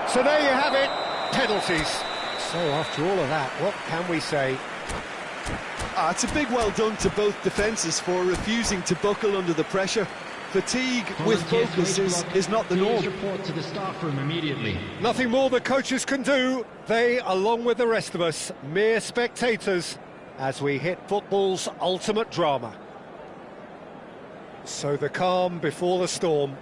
A: So there you have it, penalties. So after all of that, what can we say?
B: It's a big well done to both defences for refusing to buckle under the pressure. Fatigue with focus is not the norm.
C: Report to the staff room immediately.
A: Nothing more the coaches can do. They, along with the rest of us, mere spectators, as we hit football's ultimate drama. So the calm before the storm.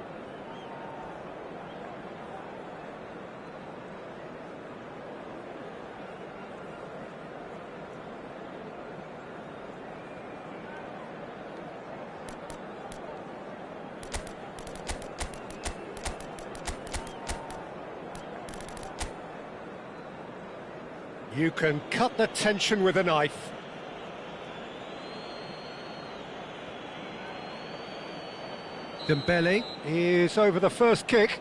A: You can cut the tension with a knife. Dembele is over the first kick.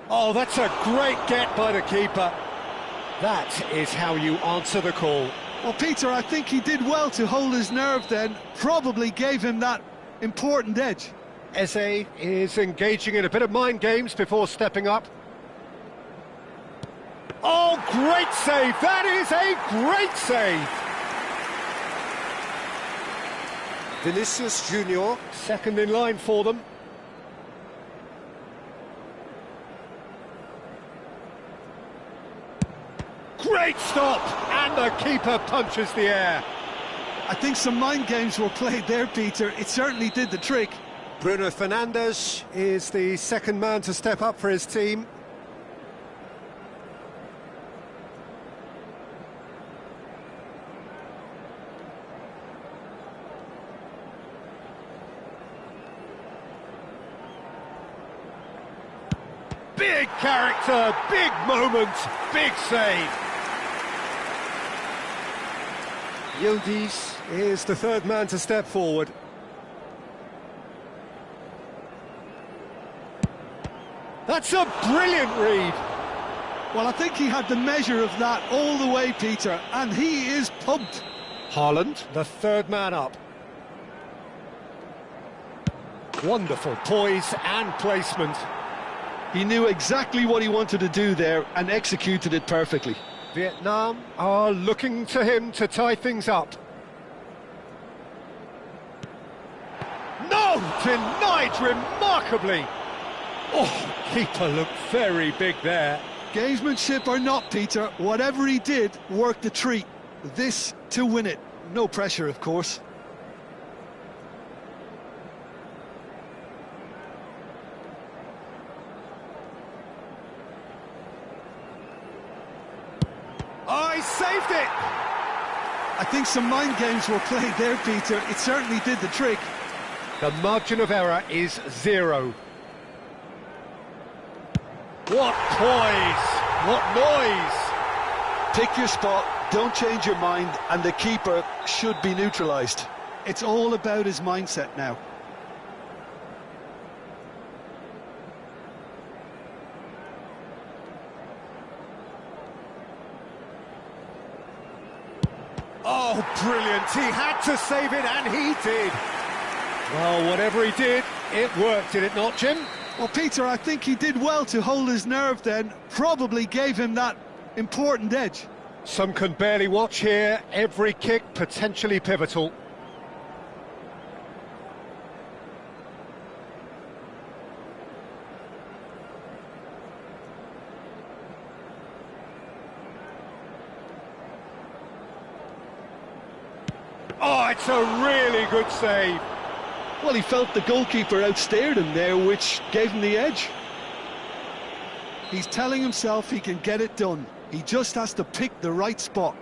A: Oh, that's a great get by the keeper. That is how you answer the call.
B: Well, Peter, I think he did well to hold his nerve then. Probably gave him that important edge.
A: Eze is engaging in a bit of mind games before stepping up. Oh, great save! That is a great save! Vinicius Junior, second in line for them. Great stop! And the keeper punches the air.
B: I think some mind games were played there, Peter. It certainly did the trick.
A: Bruno Fernandes is the second man to step up for his team. Big character, big moment, big save. Yildiz is the third man to step forward. That's a brilliant read.
B: Well, I think he had the measure of that all the way, Peter, and he is pumped.
A: Haaland, the third man up. Wonderful poise and placement.
B: He knew exactly what he wanted to do there and executed it perfectly.
A: Vietnam are looking to him to tie things up. No! Denied remarkably! Oh, keeper looked very big there.
B: Gamesmanship or not, Peter, whatever he did worked a treat. This to win it. No pressure, of course.
A: Oh, he saved it!
B: I think some mind games were played there, Peter. It certainly did the trick.
A: The margin of error is 0. What poise! What noise!
B: Pick your spot, don't change your mind, and the keeper should be neutralised. It's all about his mindset now.
A: Oh, brilliant! He had to save it, and he did! Well, whatever he did, it worked, did it not, Jim?
B: Well, Peter, I think he did well to hold his nerve then. Probably gave him that important edge.
A: Some can barely watch here. Every kick potentially pivotal. Oh, it's a really good save.
B: Well, he felt the goalkeeper outstared him there, which gave him the edge. He's telling himself he can get it done. He just has to pick the right spot.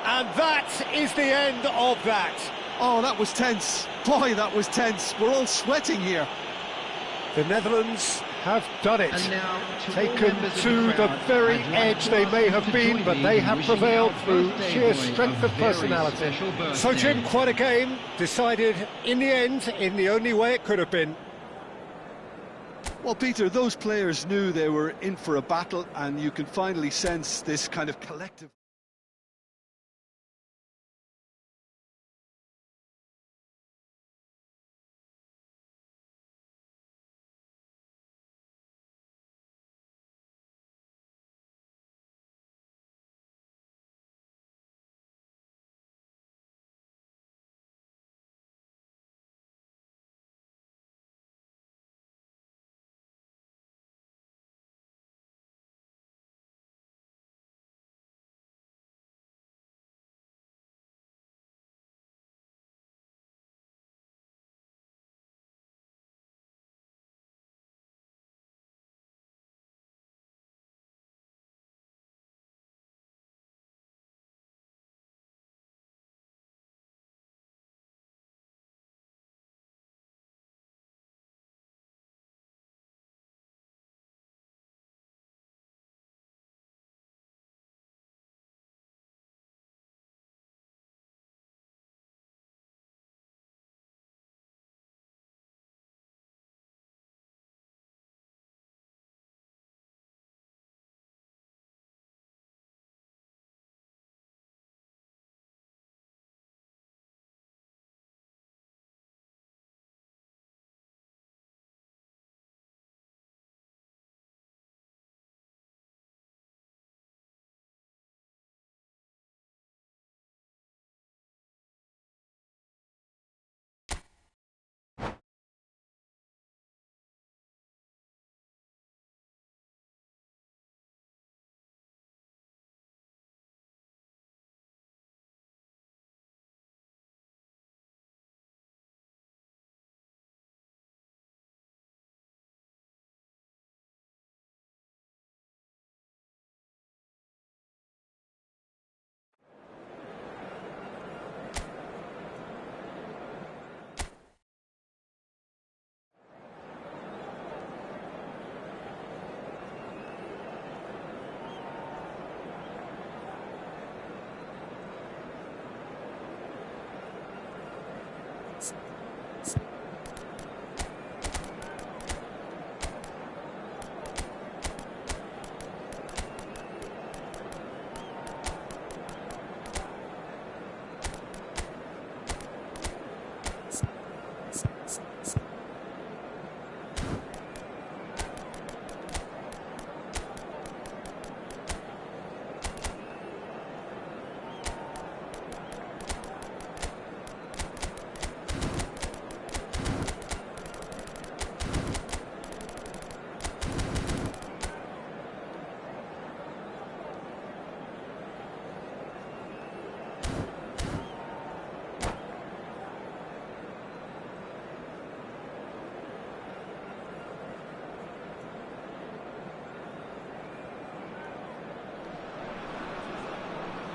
A: And that is the end of that.
B: Oh, that was tense. Boy, that was tense. We're all sweating here.
A: The Netherlands have done it.
D: And now, to all
A: Taken
D: members of
A: to
D: the
A: the
D: crowd,
A: very
D: I'd like
A: edge they
D: to
A: may
D: ask
A: have
D: you to
A: been,
D: join
A: but
D: me
A: they
D: in
A: have
D: wishing
A: prevailed
D: our
A: through
D: birthday
A: sheer
D: boy
A: strength
D: a
A: of
D: very
A: personality.
D: special
A: So, Jim,
D: birthday.
A: quite a game. Decided in the end, in the only way it could have been.
B: Well, Peter, those players knew they were in for a battle, and you can finally sense this kind of collective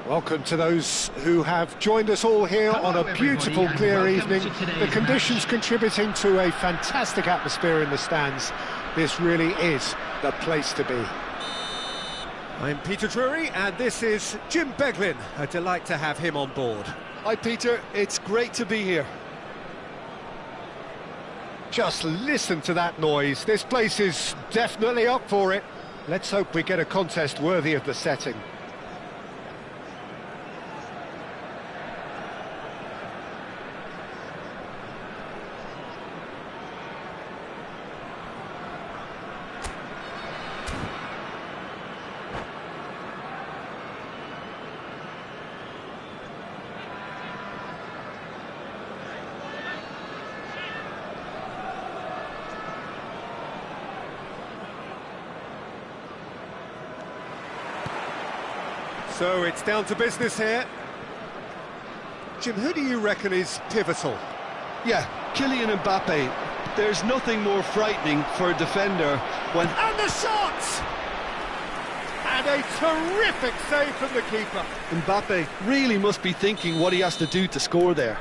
A: Welcome to those who have joined us all here on a beautiful, clear evening. The conditions contributing to a fantastic atmosphere in the stands. This really is the place to be. I'm Peter Drury, and this is Jim Beglin. A delight to have him on board.
B: Hi Peter, it's great to be here.
A: Just listen to that noise. This place is definitely up for it. Let's hope we get a contest worthy of the setting. So it's down to business here. Jim, who do you reckon is pivotal?
B: Yeah, Kylian Mbappe. There's nothing more frightening for a defender when...
A: And the shot! And a terrific save from the keeper.
B: Mbappe really must be thinking what he has to do to score there.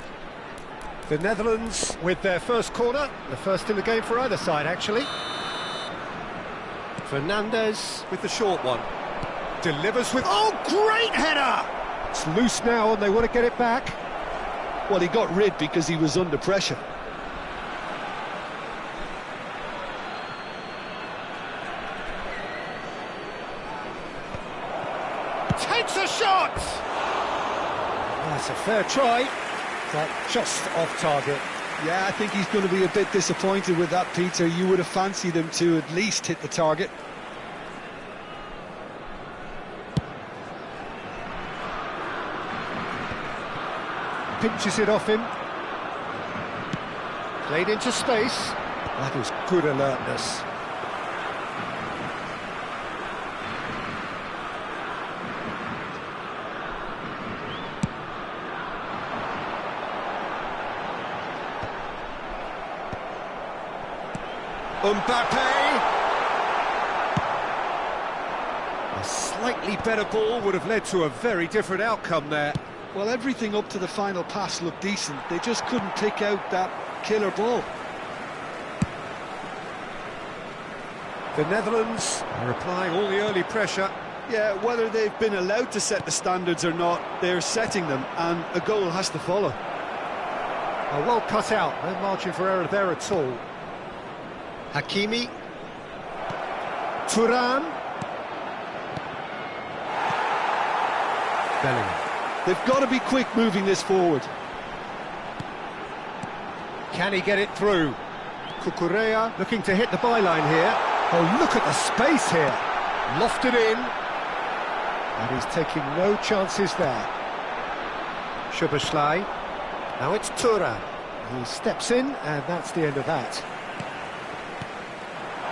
A: The Netherlands with their first corner, the first in the game for either side, actually. Fernandes with the short one. Delivers with... Oh, great header! It's loose now and they want to get it back.
B: Well, he got rid because he was under pressure.
A: Takes a shot! That's a fair try, but just off target.
B: Yeah, I think he's going to be a bit disappointed with that, Peter. You would have fancied him to at least hit the target.
A: Pinches it off him. Played into space. That was good alertness. Mbappe! A slightly better ball would have led to a very different outcome there.
B: Well, everything up to the final pass looked decent. They just couldn't pick out that killer ball.
A: The Netherlands are applying all the early pressure.
B: Yeah, whether they've been allowed to set the standards or not, they're setting them, and a goal has to follow.
A: Well cut out, no margin for error there at all. Hakimi. Thuram. Bellingham.
B: They've got to be quick moving this forward.
A: Can he get it through? Cucurella looking to hit the byline here. Oh, look at the space here. Lofted in. And he's taking no chances there. Szoboszlai. Now it's Thuram. He steps in, and that's the end of that.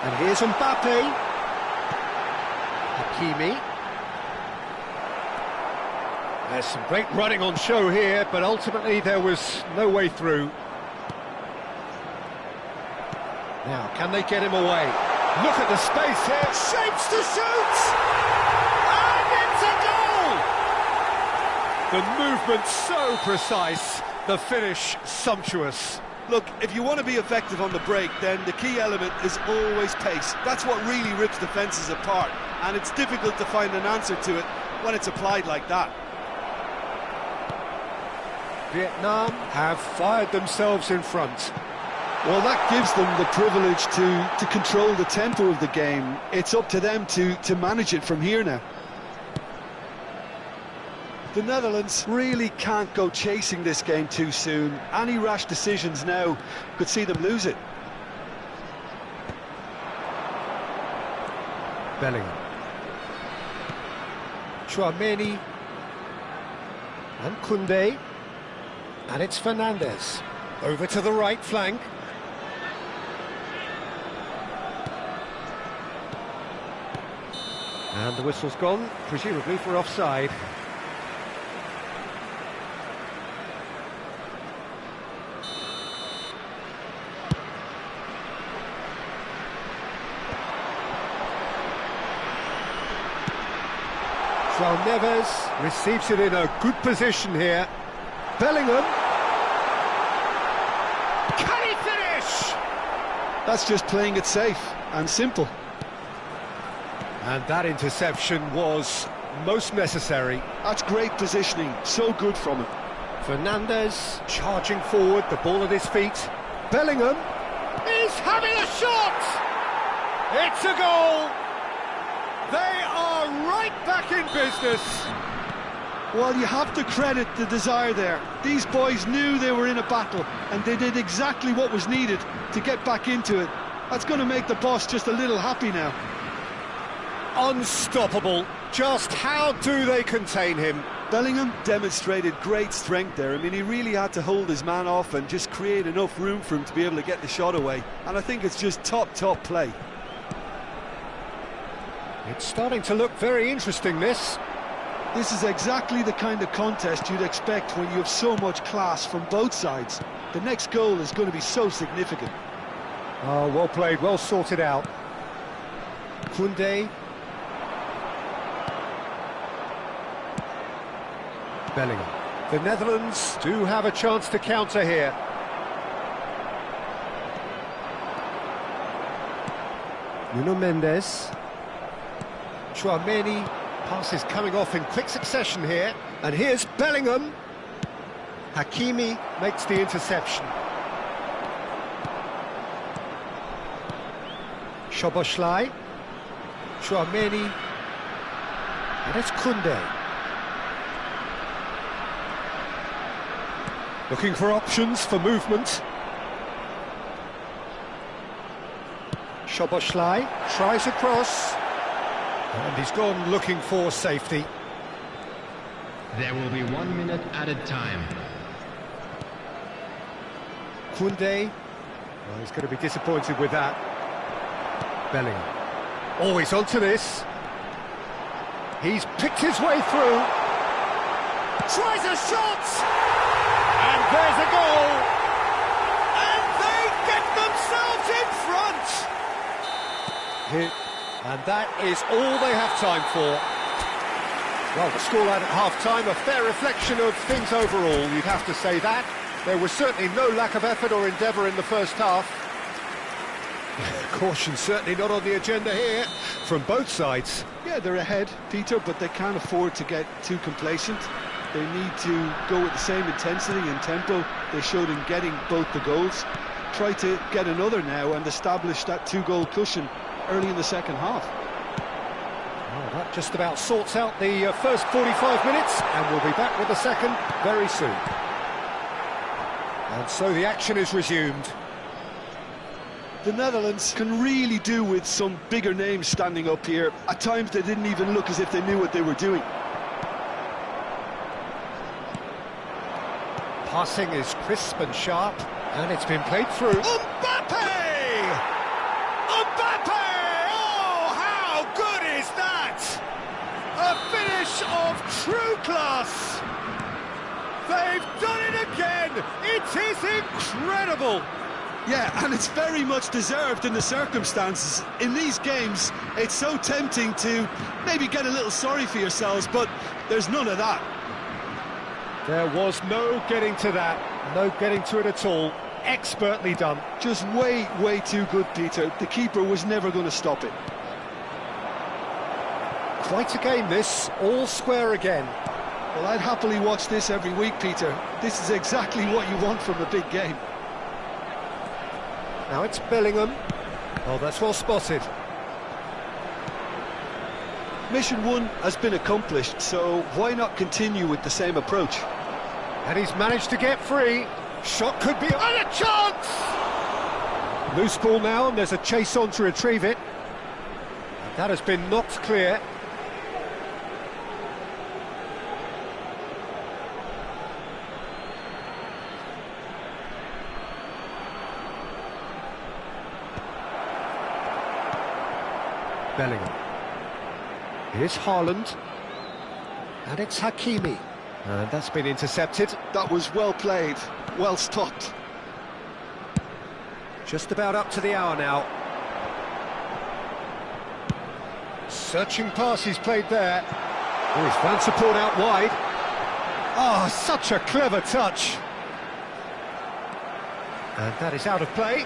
A: And here's Mbappe. Hakimi. There's some great running on show here, but ultimately there was no way through. Now, can they get him away? Look at the space here, shapes to shoot! And it's a goal! The movement so precise, the finish sumptuous.
B: Look, if you want to be effective on the break, then the key element is always pace. That's what really rips defences apart, and it's difficult to find an answer to it when it's applied like that.
A: Vietnam have fired themselves in front.
B: Well, that gives them the privilege to control the tempo of the game. It's up to them to manage it from here now. The Netherlands really can't go chasing this game too soon. Any rash decisions now could see them lose it.
A: Bellingham. Tchouaméni. And Koundé. And it's Fernandes. Over to the right flank. And the whistle's gone, presumably for offside. João Neves receives it in a good position here. Bellingham. Can he finish?
B: That's just playing it safe and simple.
A: And that interception was most necessary.
B: That's great positioning, so good from him.
A: Fernandes charging forward, the ball at his feet. Bellingham is having a shot! It's a goal! They are right back in business.
B: Well, you have to credit the desire there. These boys knew they were in a battle, and they did exactly what was needed to get back into it. That's going to make the boss just a little happy now.
A: Unstoppable. Just how do they contain him?
B: Bellingham demonstrated great strength there. I mean, he really had to hold his man off and just create enough room for him to be able to get the shot away. And I think it's just top play.
A: It's starting to look very interesting, this.
B: This is exactly the kind of contest you'd expect when you have so much class from both sides. The next goal is going to be so significant.
A: Oh, well played, well sorted out. Koundé. Bellingham. The Netherlands do have a chance to counter here. Nuno Mendes. Tchouaméni. Passes coming off in quick succession here. And here's Bellingham. Hakimi makes the interception. Szoboszlai. Tchouaméni. And it's Koundé. Looking for options for movement. Szoboszlai tries across. And he's gone looking for safety.
C: There will be 1 minute added time.
A: Koundé. Well, he's going to be disappointed with that. Bellingham. Oh, he's onto this. He's picked his way through. Tries a shot! And there's a goal! And they get themselves in front! And that is all they have time for. Well, the scoreline at half-time, a fair reflection of things overall, you'd have to say that. There was certainly no lack of effort or endeavour in the first half. Caution certainly not on the agenda here, from both sides.
B: Yeah, they're ahead, Peter, but they can't afford to get too complacent. They need to go with the same intensity and tempo they showed in getting both the goals. Try to get another now and establish that two-goal cushion early in the second half.
A: Well, that just about sorts out the first 45 minutes, and we'll be back with the second very soon. And so the action is resumed.
B: The Netherlands can really do with some bigger names standing up here. At times they didn't even look as if they knew what they were doing.
A: Passing is crisp and sharp, and it's been played through. Mbappe! Mbappe! Oh, how good is that? A finish of true class. They've done it again. It is incredible.
B: Yeah, and it's very much deserved in the circumstances. In these games, it's so tempting to maybe get a little sorry for yourselves, but there's none of that.
A: There was no getting to that, no getting to it at all. Expertly done.
B: Just way too good, Peter. The keeper was never going to stop it.
A: Quite a game this, all square again.
B: Well, I'd happily watch this every week, Peter. This is exactly what you want from a big game.
A: Now it's Bellingham. Oh, that's well spotted.
B: Mission 1 has been accomplished, so why not continue with the same approach?
A: And he's managed to get free. Shot could be... And a chance! Loose ball now, and there's a chase on to retrieve it. And that has been knocked clear. Bellingham. Here's Haaland. And it's Hakimi. And that's been intercepted.
B: That was well played, well stopped.
A: Just about up to the hour now. Searching pass he's played there. Oh, he's found support out wide. Oh, such a clever touch. And that is out of play.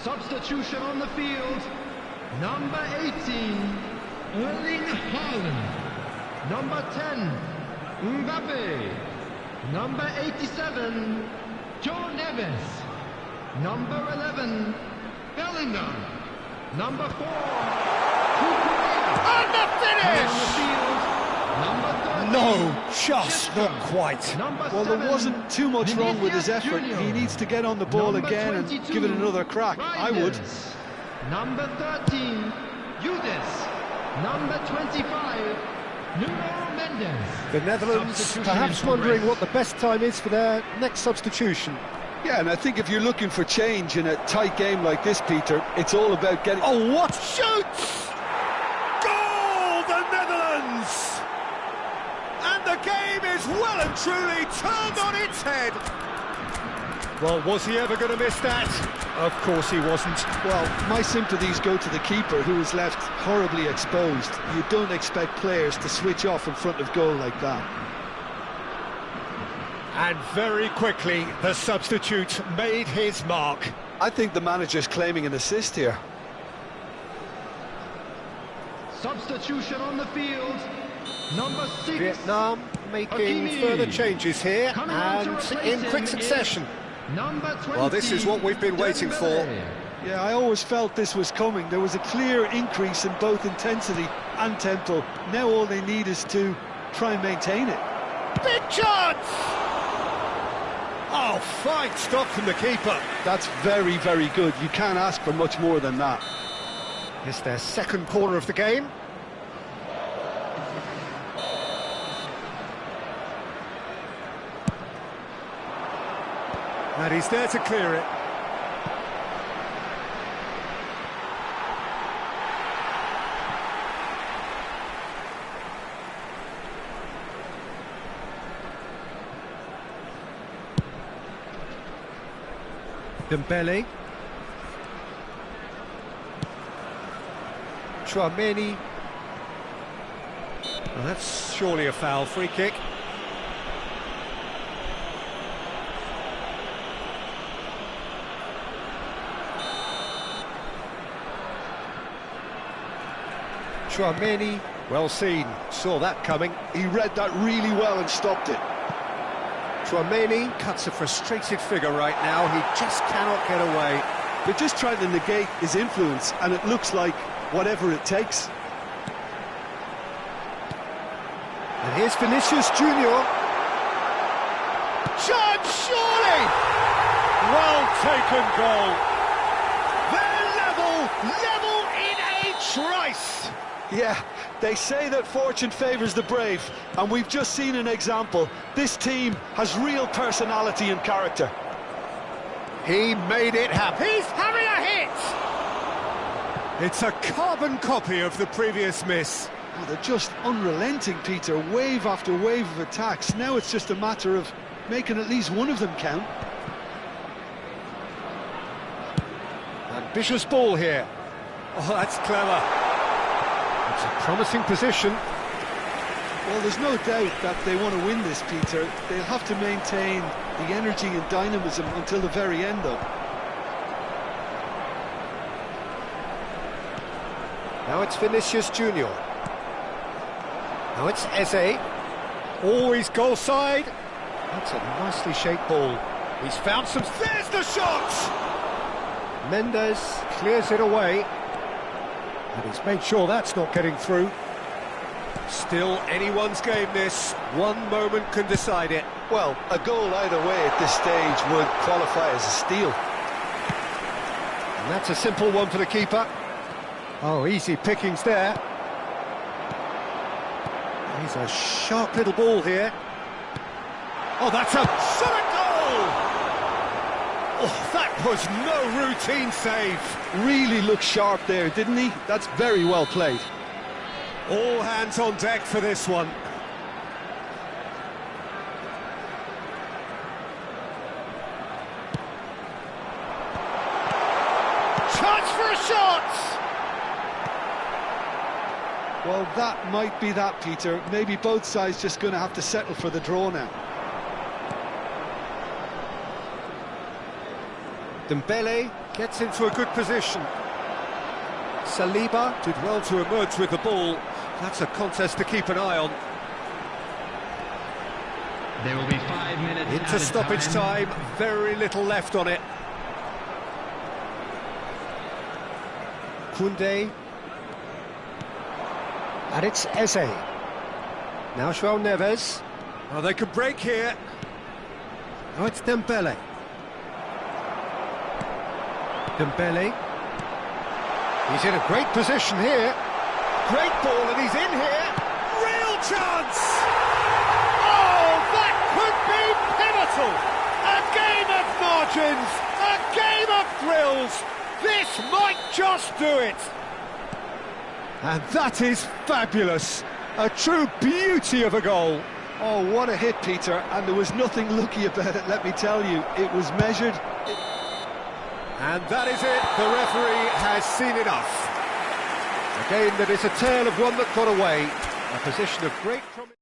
D: Substitution on the field. Number 18, Erling Haaland. Number 10, Mbappe. Number 87, Joe Neves. Number 11, Bellingham. Number 4, Cucurella.
A: And the finish!
D: On the field, number 13.
A: No, just not quite.
D: Number
B: Well, there
D: 7,
B: wasn't too much wrong with his effort.
D: Vinicius
B: He
D: Junior.
B: needs to get on the ball
D: Number
B: again and
D: 22,
B: give it another crack. I would.
D: Reinders. Number 13, Judas. Number 25, Nuno Mendes.
A: The Netherlands
D: Substitution
A: perhaps
D: in
A: wondering
D: progress.
A: what the best time is for their next substitution.
B: Yeah, and I think if you're looking for change in a tight game like this, Peter, it's all about getting...
A: Oh, what shoots! Goal, the Netherlands! And the game is well and truly turned on its head. Well, was he ever going to miss that? Of course he wasn't.
B: Well, my sympathies go to the keeper, who was left horribly exposed. You don't expect players to switch off in front of goal like that.
A: And very quickly, the substitute made his mark.
B: I think the manager's claiming an assist here.
D: Substitution on the field. Number 6.
A: Vietnam making
D: Hakimi.
A: further changes here,
D: Coming on to
A: and
D: replace
A: in quick
D: him
A: succession.
D: is Number 20.
A: Well, this is what we've been waiting for.
D: Dembele.
B: Yeah, I always felt this was coming. There was a clear increase in both intensity and tempo. Now all they need is to try and maintain it.
A: Big chance! Oh, fine stop from the keeper.
B: That's very, very good. You can't ask for much more than that.
A: It's their second corner of the game. And he's there to clear it. Dembele. Tchouaméni. Well, that's surely a foul. Free kick. Tchouaméni, well seen, saw that coming.
B: He read that really well and stopped it.
A: Tchouaméni cuts a frustrated figure right now, he just cannot get away.
B: They're just trying to negate his influence, and it looks like whatever it takes.
A: And here's Vinicius Junior. Chance, surely! Well taken goal. They're level in a trice.
B: Yeah, they say that fortune favours the brave, and we've just seen an example. This team has real personality and character.
A: He made it happen. He's having a hit! It's a carbon copy of the previous miss.
B: Oh, they're just unrelenting, Peter, wave after wave of attacks. Now it's just a matter of making at least one of them count.
A: Ambitious ball here. Oh, that's clever. It's a promising position.
B: Well, there's no doubt that they want to win this, Peter. They'll have to maintain the energy and dynamism until the very end, though.
A: Now it's Vinicius Junior. Now it's Eze. Always goal side. That's a nicely shaped ball. He's found some... There's the shot! Mendes clears it away. And he's made sure that's not getting through. Still anyone's game, this. One moment can decide it.
B: Well, a goal either way at this stage would qualify as a steal.
A: And that's a simple one for the keeper. Oh, easy pickings there. He's a sharp little ball here. Oh, that's a shot at goal! Oh, that was no routine save.
B: Really looked sharp there, didn't he? That's very well played.
A: All hands on deck for this one. Chance for a shot!
B: Well, that might be that, Peter. Maybe both sides just going to have to settle for the draw now.
A: Dembele gets into a good position. Saliba did well to emerge with the ball. That's a contest to keep an eye on.
C: There will be 5 minutes
A: Into stoppage time, very little left on it. Koundé. And it's Eze. Now João Neves. Oh, they could break here. Oh, it's Dembele. Dembele. He's in a great position here. Great ball, and he's in here. Real chance! Oh, that could be pivotal! A game of margins, a game of thrills. This might just do it. And that is fabulous. A true beauty of a goal.
B: Oh, what a hit, Peter. And there was nothing lucky about it, let me tell you. It was measured.
A: And that is it. The referee has seen enough. A game that is a tale of one that got away. A position of great promise.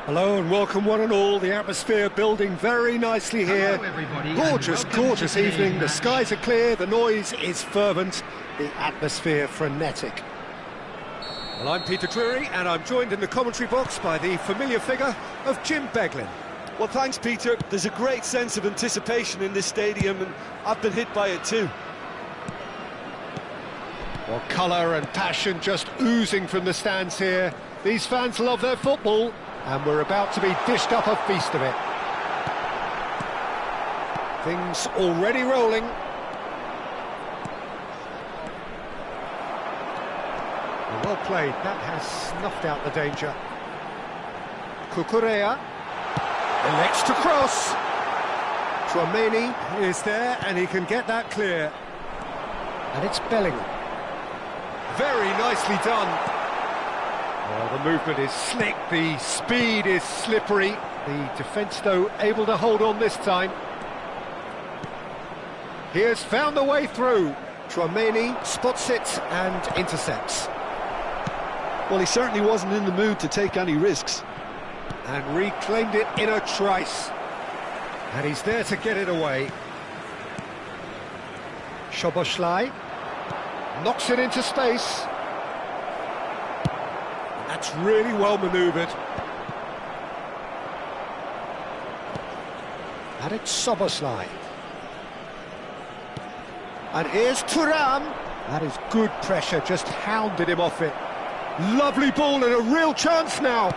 A: Hello and welcome one and all. The atmosphere building very nicely here.
C: Hello, everybody,
A: Gorgeous,
C: and welcome
A: gorgeous
C: to today's
A: evening. The
C: match.
A: skies are clear, the noise is fervent, the atmosphere frenetic. Well, I'm Peter Drury and I'm joined in the commentary box by the familiar figure of Jim Beglin.
B: Well, thanks, Peter. There's a great sense of anticipation in this stadium, and I've been hit by it too.
A: Well, colour and passion just oozing from the stands here. These fans love their football, and we're about to be dished up a feast of it. Things already rolling. Well played, that has snuffed out the danger. Cucurella elects to cross. Tchouaméni is there, and he can get that clear. And it's Bellingham. Very nicely done. Well, the movement is slick, the speed is slippery. The defence, though, able to hold on this time. He has found the way through. Tchouaméni spots it and intercepts.
B: Well, he certainly wasn't in the mood to take any risks.
A: And reclaimed it in a trice. And he's there to get it away. Szoboszlai knocks it into space. That's really well manoeuvred. And it's Szoboszlai. And here's Thuram. That is good pressure, just hounded him off it. Lovely ball and a real chance now.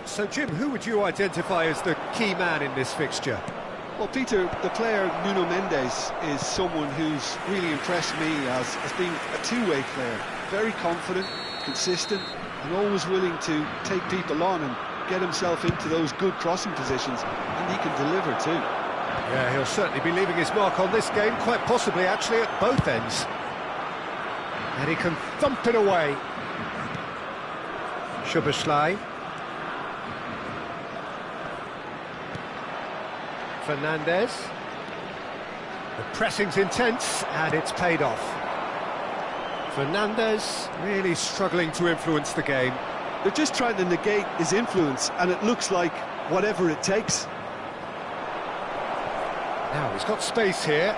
A: So, Jim, who would you identify as the key man in this fixture?
B: Well, Peter, the player Nuno Mendes is someone who's really impressed me as being a two-way player. Very confident, consistent, and always willing to take people on and get himself into those good crossing positions, and he can deliver too.
A: Yeah, he'll certainly be leaving his mark on this game, quite possibly actually at both ends. And he can thump it away. Szoboszlai. Fernandez. The pressing's intense and it's paid off. Fernandez really struggling to influence the game.
B: They're just trying to negate his influence, and it looks like whatever it takes.
A: Now he's got space here.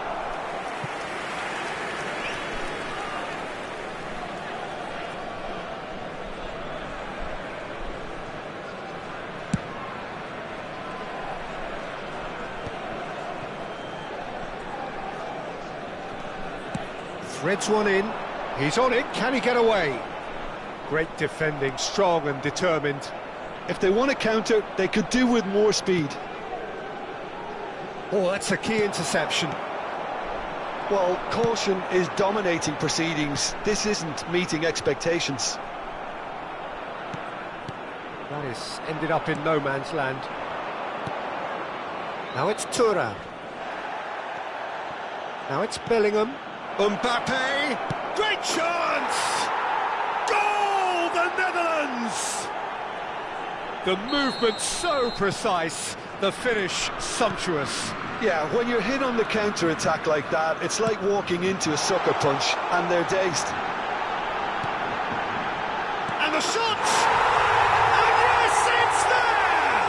A: Threads one in. He's on it. Can he get away? Great defending, strong and determined.
B: If they want to counter, they could do with more speed.
A: Oh, that's a key interception.
B: Well, caution is dominating proceedings. This isn't meeting expectations.
A: That is ended up in no man's land. Now it's Thuram. Now it's Bellingham. Mbappe! Great chance! Goal, the Netherlands! The movement so precise, the finish sumptuous.
B: Yeah, when you're hit on the counter-attack like that, it's like walking into a sucker punch, and they're dazed.
A: And the shot! And yes, it's there!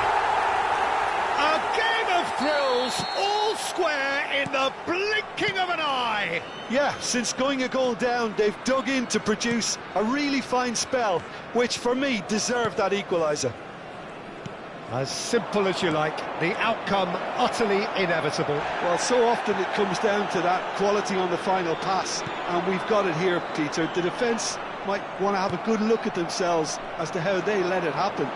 A: A game of thrills, all square in the blinking of an eye.
B: Yeah, since going a goal down, they've dug in to produce a really fine spell, which for me deserved that equaliser.
A: As simple as you like, the outcome utterly inevitable.
B: Well, so often it comes down to that quality on the final pass, and we've got it here, Peter. The defence might want to have a good look at themselves as to how they let it happen.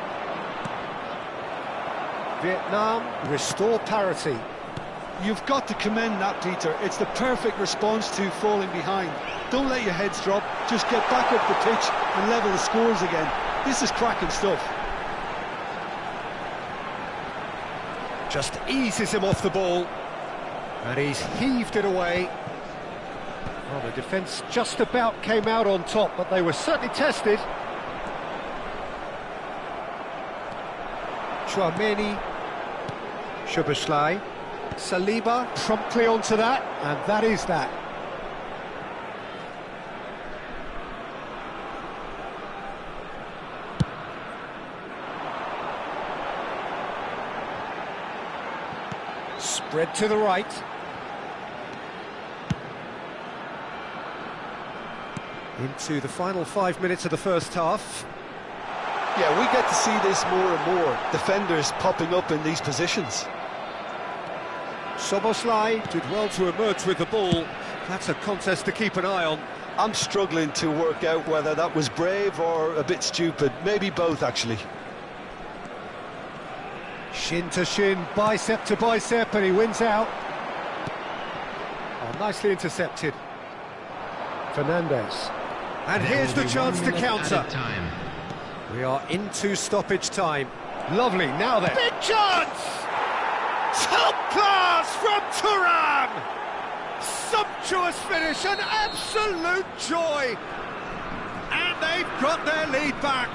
A: Vietnam restore parity.
B: You've got to commend that, Peter. It's the perfect response to falling behind. Don't let your heads drop, just get back up the pitch and level the scores again. This is cracking stuff.
A: Just eases him off the ball, and he's heaved it away. Well, the defence just about came out on top, but they were certainly tested. Tchouaméni, Szoboszlai, Saliba promptly onto that, and that is that. Spread to the right. Into the final 5 minutes of the first half.
B: Yeah, we get to see this more and more. Defenders popping up in these positions.
A: Szoboszlai did well to emerge with the ball. That's a contest to keep an eye on.
B: I'm struggling to work out whether that was brave or a bit stupid. Maybe both, actually.
A: Shin to shin, bicep to bicep, and he wins out. Oh, nicely intercepted. Fernandez. And here's the chance to counter. We are into stoppage time. Lovely, now then. Big chance! Top class from Thuram! Sumptuous finish, an absolute joy! And they've got their lead back.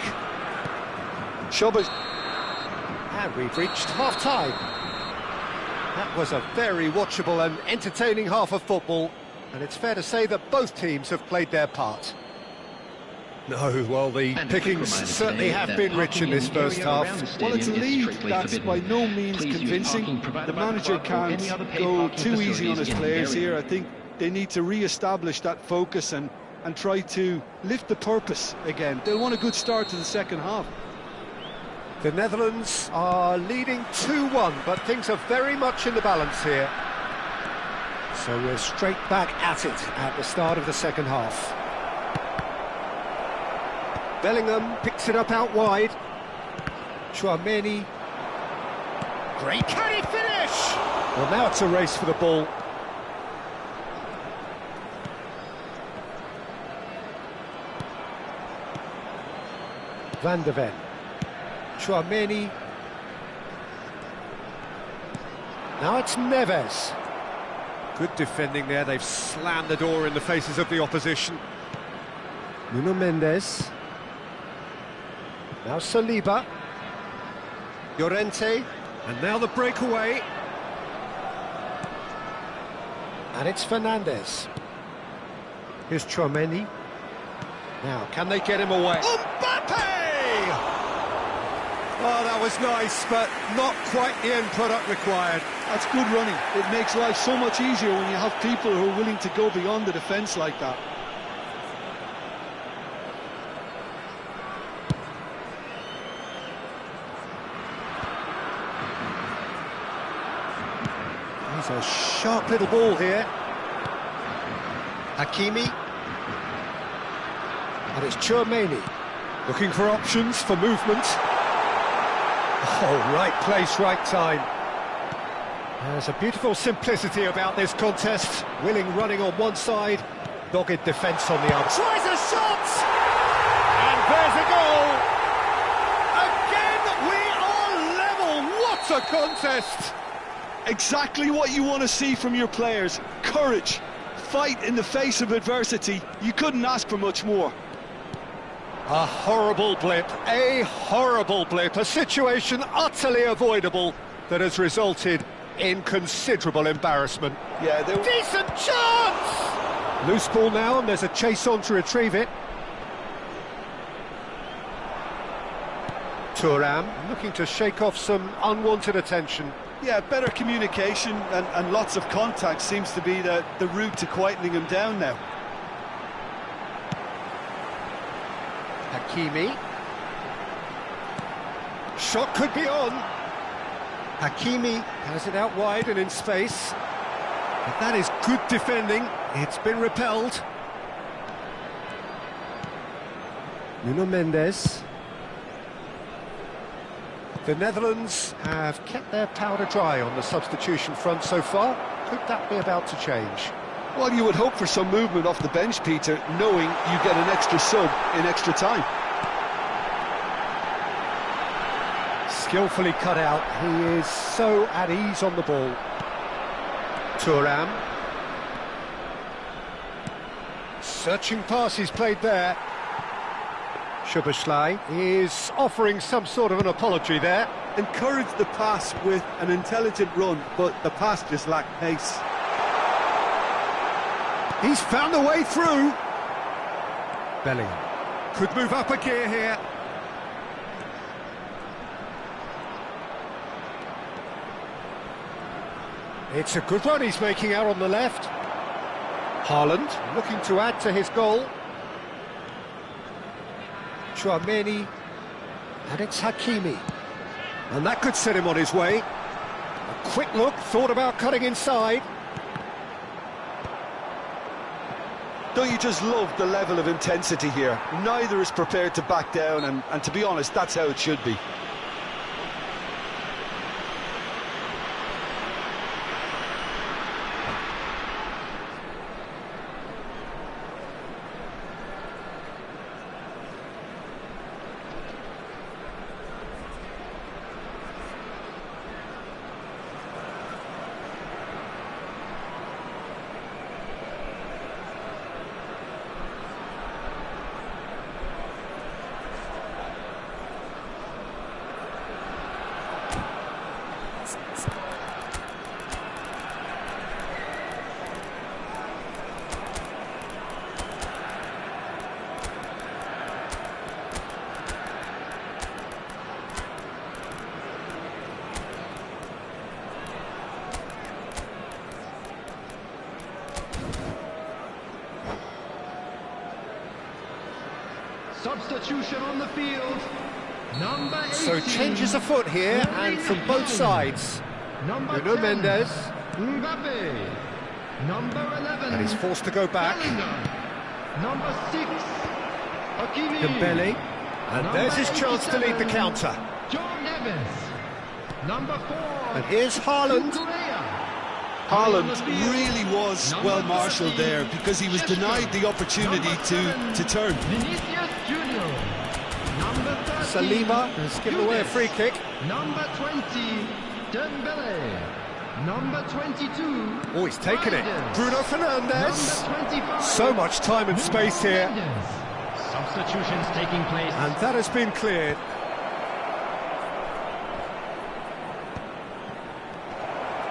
A: And we've reached half-time. That was a very watchable and entertaining half of football, and it's fair to say that both teams have played their part. No, well, the pickings certainly have been rich in this first half.
B: Well, it's a lead that's by no means convincing. The manager can't go too easy on his players here. I think they need to re-establish that focus and try to lift the purpose again. They'll want a good start to the second half.
A: The Netherlands are leading 2-1, but things are very much in the balance here. So we're straight back at it at the start of the second half. Bellingham picks it up out wide. Tchouaméni. Great, can he finish? Well, now it's a race for the ball. Van de Ven. Tchouaméni. Now it's Neves. Good defending there, they've slammed the door in the faces of the opposition. Nuno Mendes. Now Saliba. Llorente. And now the breakaway. And it's Fernandes. Here's Tchouaméni. Now, can they get him away? Mbappe! Oh, that was nice, but not quite the end product required.
B: That's good running. It makes life so much easier when you have people who are willing to go beyond the defence like that.
A: He's a sharp little ball here. Hakimi. And it's Tchouaméni. Looking for options for movement. Oh, right place, right time. There's a beautiful simplicity about this contest. Willing running on one side, dogged defence on the other. Tries a shot! And there's a goal! Again, we are level! What a contest!
B: Exactly what you want to see from your players. Courage, fight in the face of adversity. You couldn't ask for much more.
A: A horrible blip, a situation utterly avoidable that has resulted in considerable embarrassment.
B: Yeah,
A: decent chance! Loose ball now, and there's a chase on to retrieve it. Thuram looking to shake off some unwanted attention.
B: Yeah, better communication and lots of contact seems to be the route to quietening him down now.
A: Hakimi. Shot could be on. Hakimi has it out wide and in space. But that is good defending. It's been repelled. Nuno Mendes. The Netherlands have kept their powder dry on the substitution front so far. Could that be about to change?
B: Well, you would hope for some movement off the bench, Peter, knowing you get an extra sub in extra time.
A: Skillfully cut out. He is so at ease on the ball. Thuram. Searching pass he's played there. Szoboszlai is offering some sort of an apology there.
B: Encouraged the pass with an intelligent run, but the pass just lacked pace.
A: He's found a way through. Bellingham could move up a gear here. It's a good run he's making out on the left. Haaland looking to add to his goal. Tchouaméni, and it's Hakimi. And that could set him on his way. A quick look, thought about cutting inside.
B: Don't you just love the level of intensity here? Neither is prepared to back down, and to be honest, that's how it should be.
D: Substitution on the field. Number 18.
A: So changes afoot here, and from both sides.
D: Number
A: Nuno
D: 10,
A: Mendes,
D: Mbappe. Number 11.
A: and he's forced to go back.
D: Bellingham. Number 6, Hakimi.
A: Dembele, and
D: Number
A: there's his chance to lead the
D: 87,
A: counter.
D: Joe Neves. Number 4.
A: And here's Haaland.
B: Haaland really was well marshalled there because he was denied the opportunity to turn.
D: Vinicius Junior. Number 13.
A: Salima has given away a free kick.
D: Number 20, Dembele. Number 22.
A: Oh, he's taken it.
D: Mendes.
A: Bruno Fernandes.
D: Number 25.
A: So much time and space here.
D: Mendes.
C: Substitutions taking place.
A: And that has been cleared.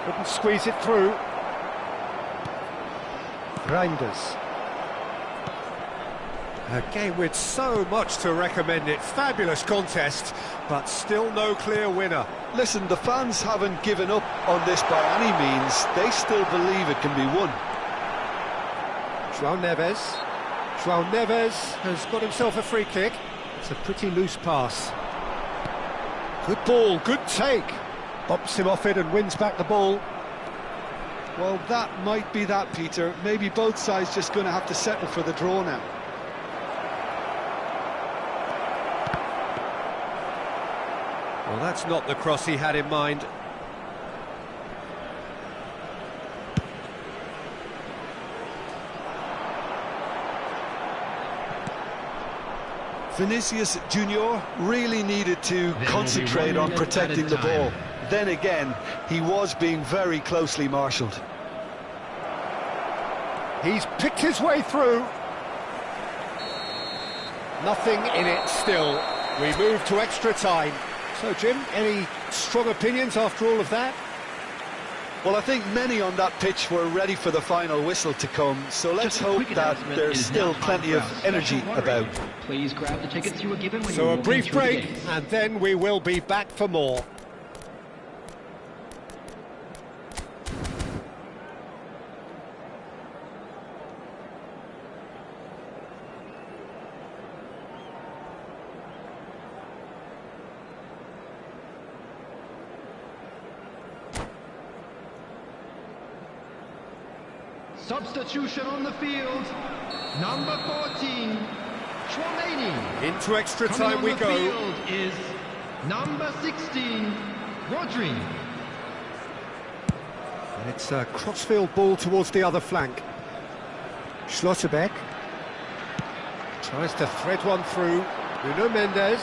A: Couldn't squeeze it through. Reinders. A game with so much to recommend it. Fabulous contest, but still no clear winner.
B: Listen, the fans haven't given up on this by any means. They still believe it can be won.
A: João Neves. João Neves has got himself a free kick. It's a pretty loose pass. Good ball, good take. Bumps him off it and wins back the ball.
B: Well, that might be that, Peter. Maybe both sides just going to have to settle for the draw now.
A: Well, that's not the cross he had in mind.
B: Vinicius Junior really needed to concentrate on protecting the ball. Then again, he was being very closely marshalled.
A: He's picked his way through. Nothing in it still. We move to extra time. So, Jim, any strong opinions after all of that?
B: Well, I think many on that pitch were ready for the final whistle to come, so let's hope that there's still plenty of energy about.
C: Please grab the tickets you were given when you
A: So a
C: walked
A: brief
C: through the
A: break,
C: gates.
A: and then we will be back for more.
D: Substitution on the field. Number 14, Chouameni.
A: Into extra
D: Coming
A: time
D: on
A: we
D: the
A: go.
D: field is number 16, Rodri.
A: And it's a crossfield ball towards the other flank. Schlotterbeck tries to thread one through. Nuno Mendes,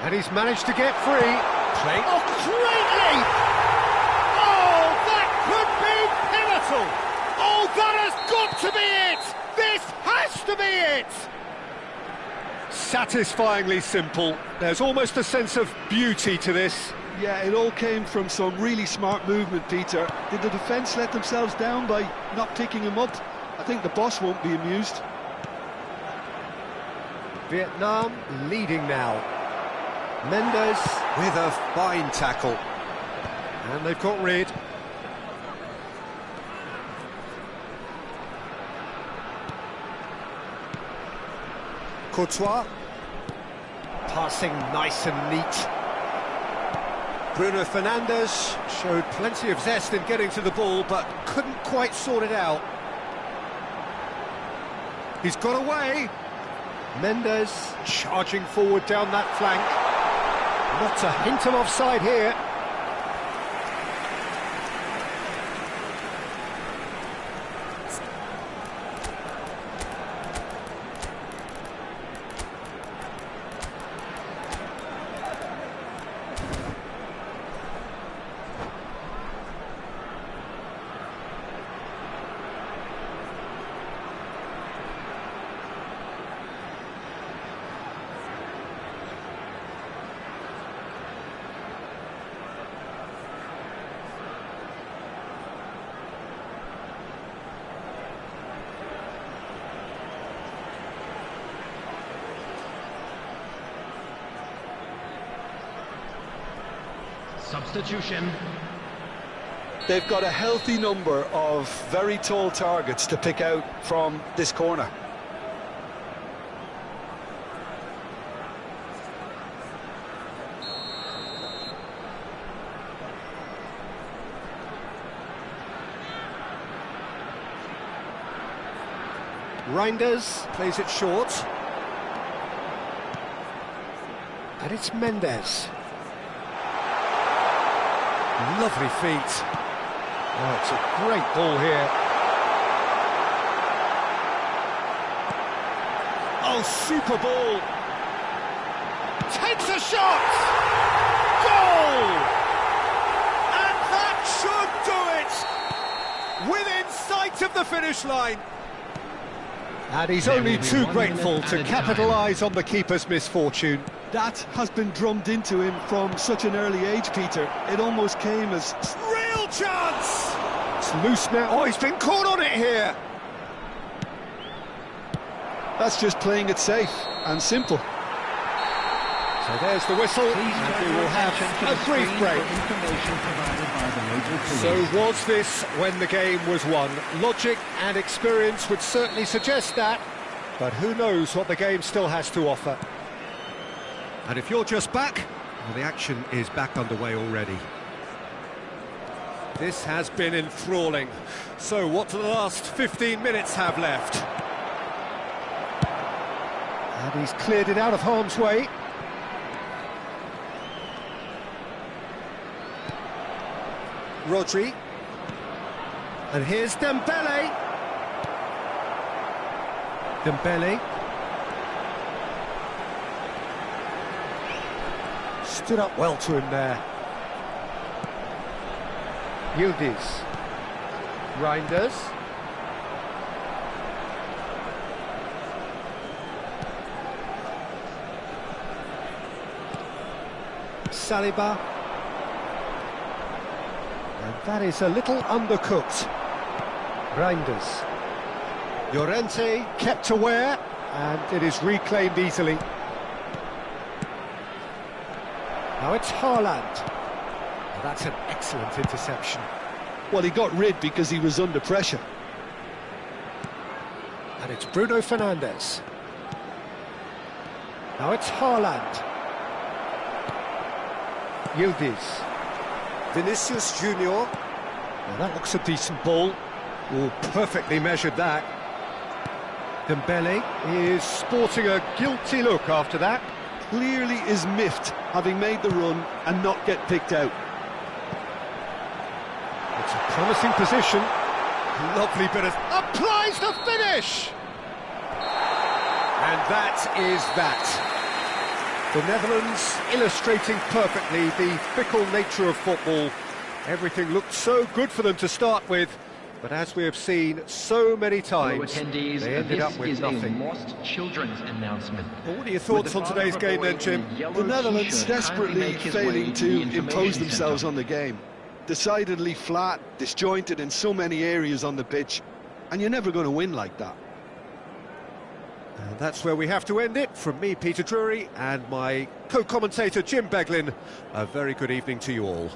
A: and he's managed to get free. Play. Oh, great leap! Oh, that could be pivotal! Oh, that has got to be it! This has to be it! Satisfyingly simple. There's almost a sense of beauty to this.
B: Yeah, it all came from some really smart movement, Peter. Did the defence let themselves down by not picking him up? I think the boss won't be amused.
A: Vietnam leading now. Mendes with a fine tackle. And they've got rid. Courtois. Passing nice and neat. Bruno Fernandes showed plenty of zest in getting to the ball, but couldn't quite sort it out. He's got away. Mendes charging forward down that flank. Not a hint of offside here.
C: Substitution.
B: They've got a healthy number of very tall targets to pick out from this corner.
A: Reinders plays it short. And it's Mendes. Lovely feet. Oh, it's a great ball here. Oh, super ball. Takes a shot! Goal! And that should do it! Within sight of the finish line. And he's only too grateful to capitalise on the keeper's misfortune.
B: That has been drummed into him from such an early age, Peter. It almost came as...
A: Real chance! It's loose now. Oh, he's been caught on it here.
B: That's just playing it safe and simple.
A: So there's the whistle, and we will have a brief break. So was this when the game was won? Logic and experience would certainly suggest that, but who knows what the game still has to offer. And if you're just back, well, the action is back underway already. This has been enthralling. So what do the last 15 minutes have left? And he's cleared it out of harm's way. Rodri. And here's Dembele. Dembele. Stood up well to him there. Yildiz. Reinders. Saliba. And that is a little undercooked. Reinders. Llorente kept aware, and it is reclaimed easily. Now it's Haaland. Well, that's an excellent interception.
B: Well, he got rid because he was under pressure.
A: And it's Bruno Fernandes. Now it's Haaland. Yildiz. Vinicius Junior. Well, that looks a decent ball. Oh, perfectly measured that. Dembele is sporting a guilty look after that.
B: Clearly is miffed, having made the run and not get picked out.
A: It's a promising position. Lovely bit of... Applies the finish! And that is that. The Netherlands illustrating perfectly the fickle nature of football. Everything looked so good for them to start with, but as we have seen so many times,
C: attendees,
A: they ended up with nothing.
C: Lost children's announcement.
A: Well, what are your thoughts on today's game then, Jim?
B: The Netherlands desperately failing to impose themselves on the game. Decidedly flat, disjointed in so many areas on the pitch, and you're never going to win like that.
A: And that's where we have to end it. From me, Peter Drury, and my co-commentator, Jim Beglin, a very good evening to you all.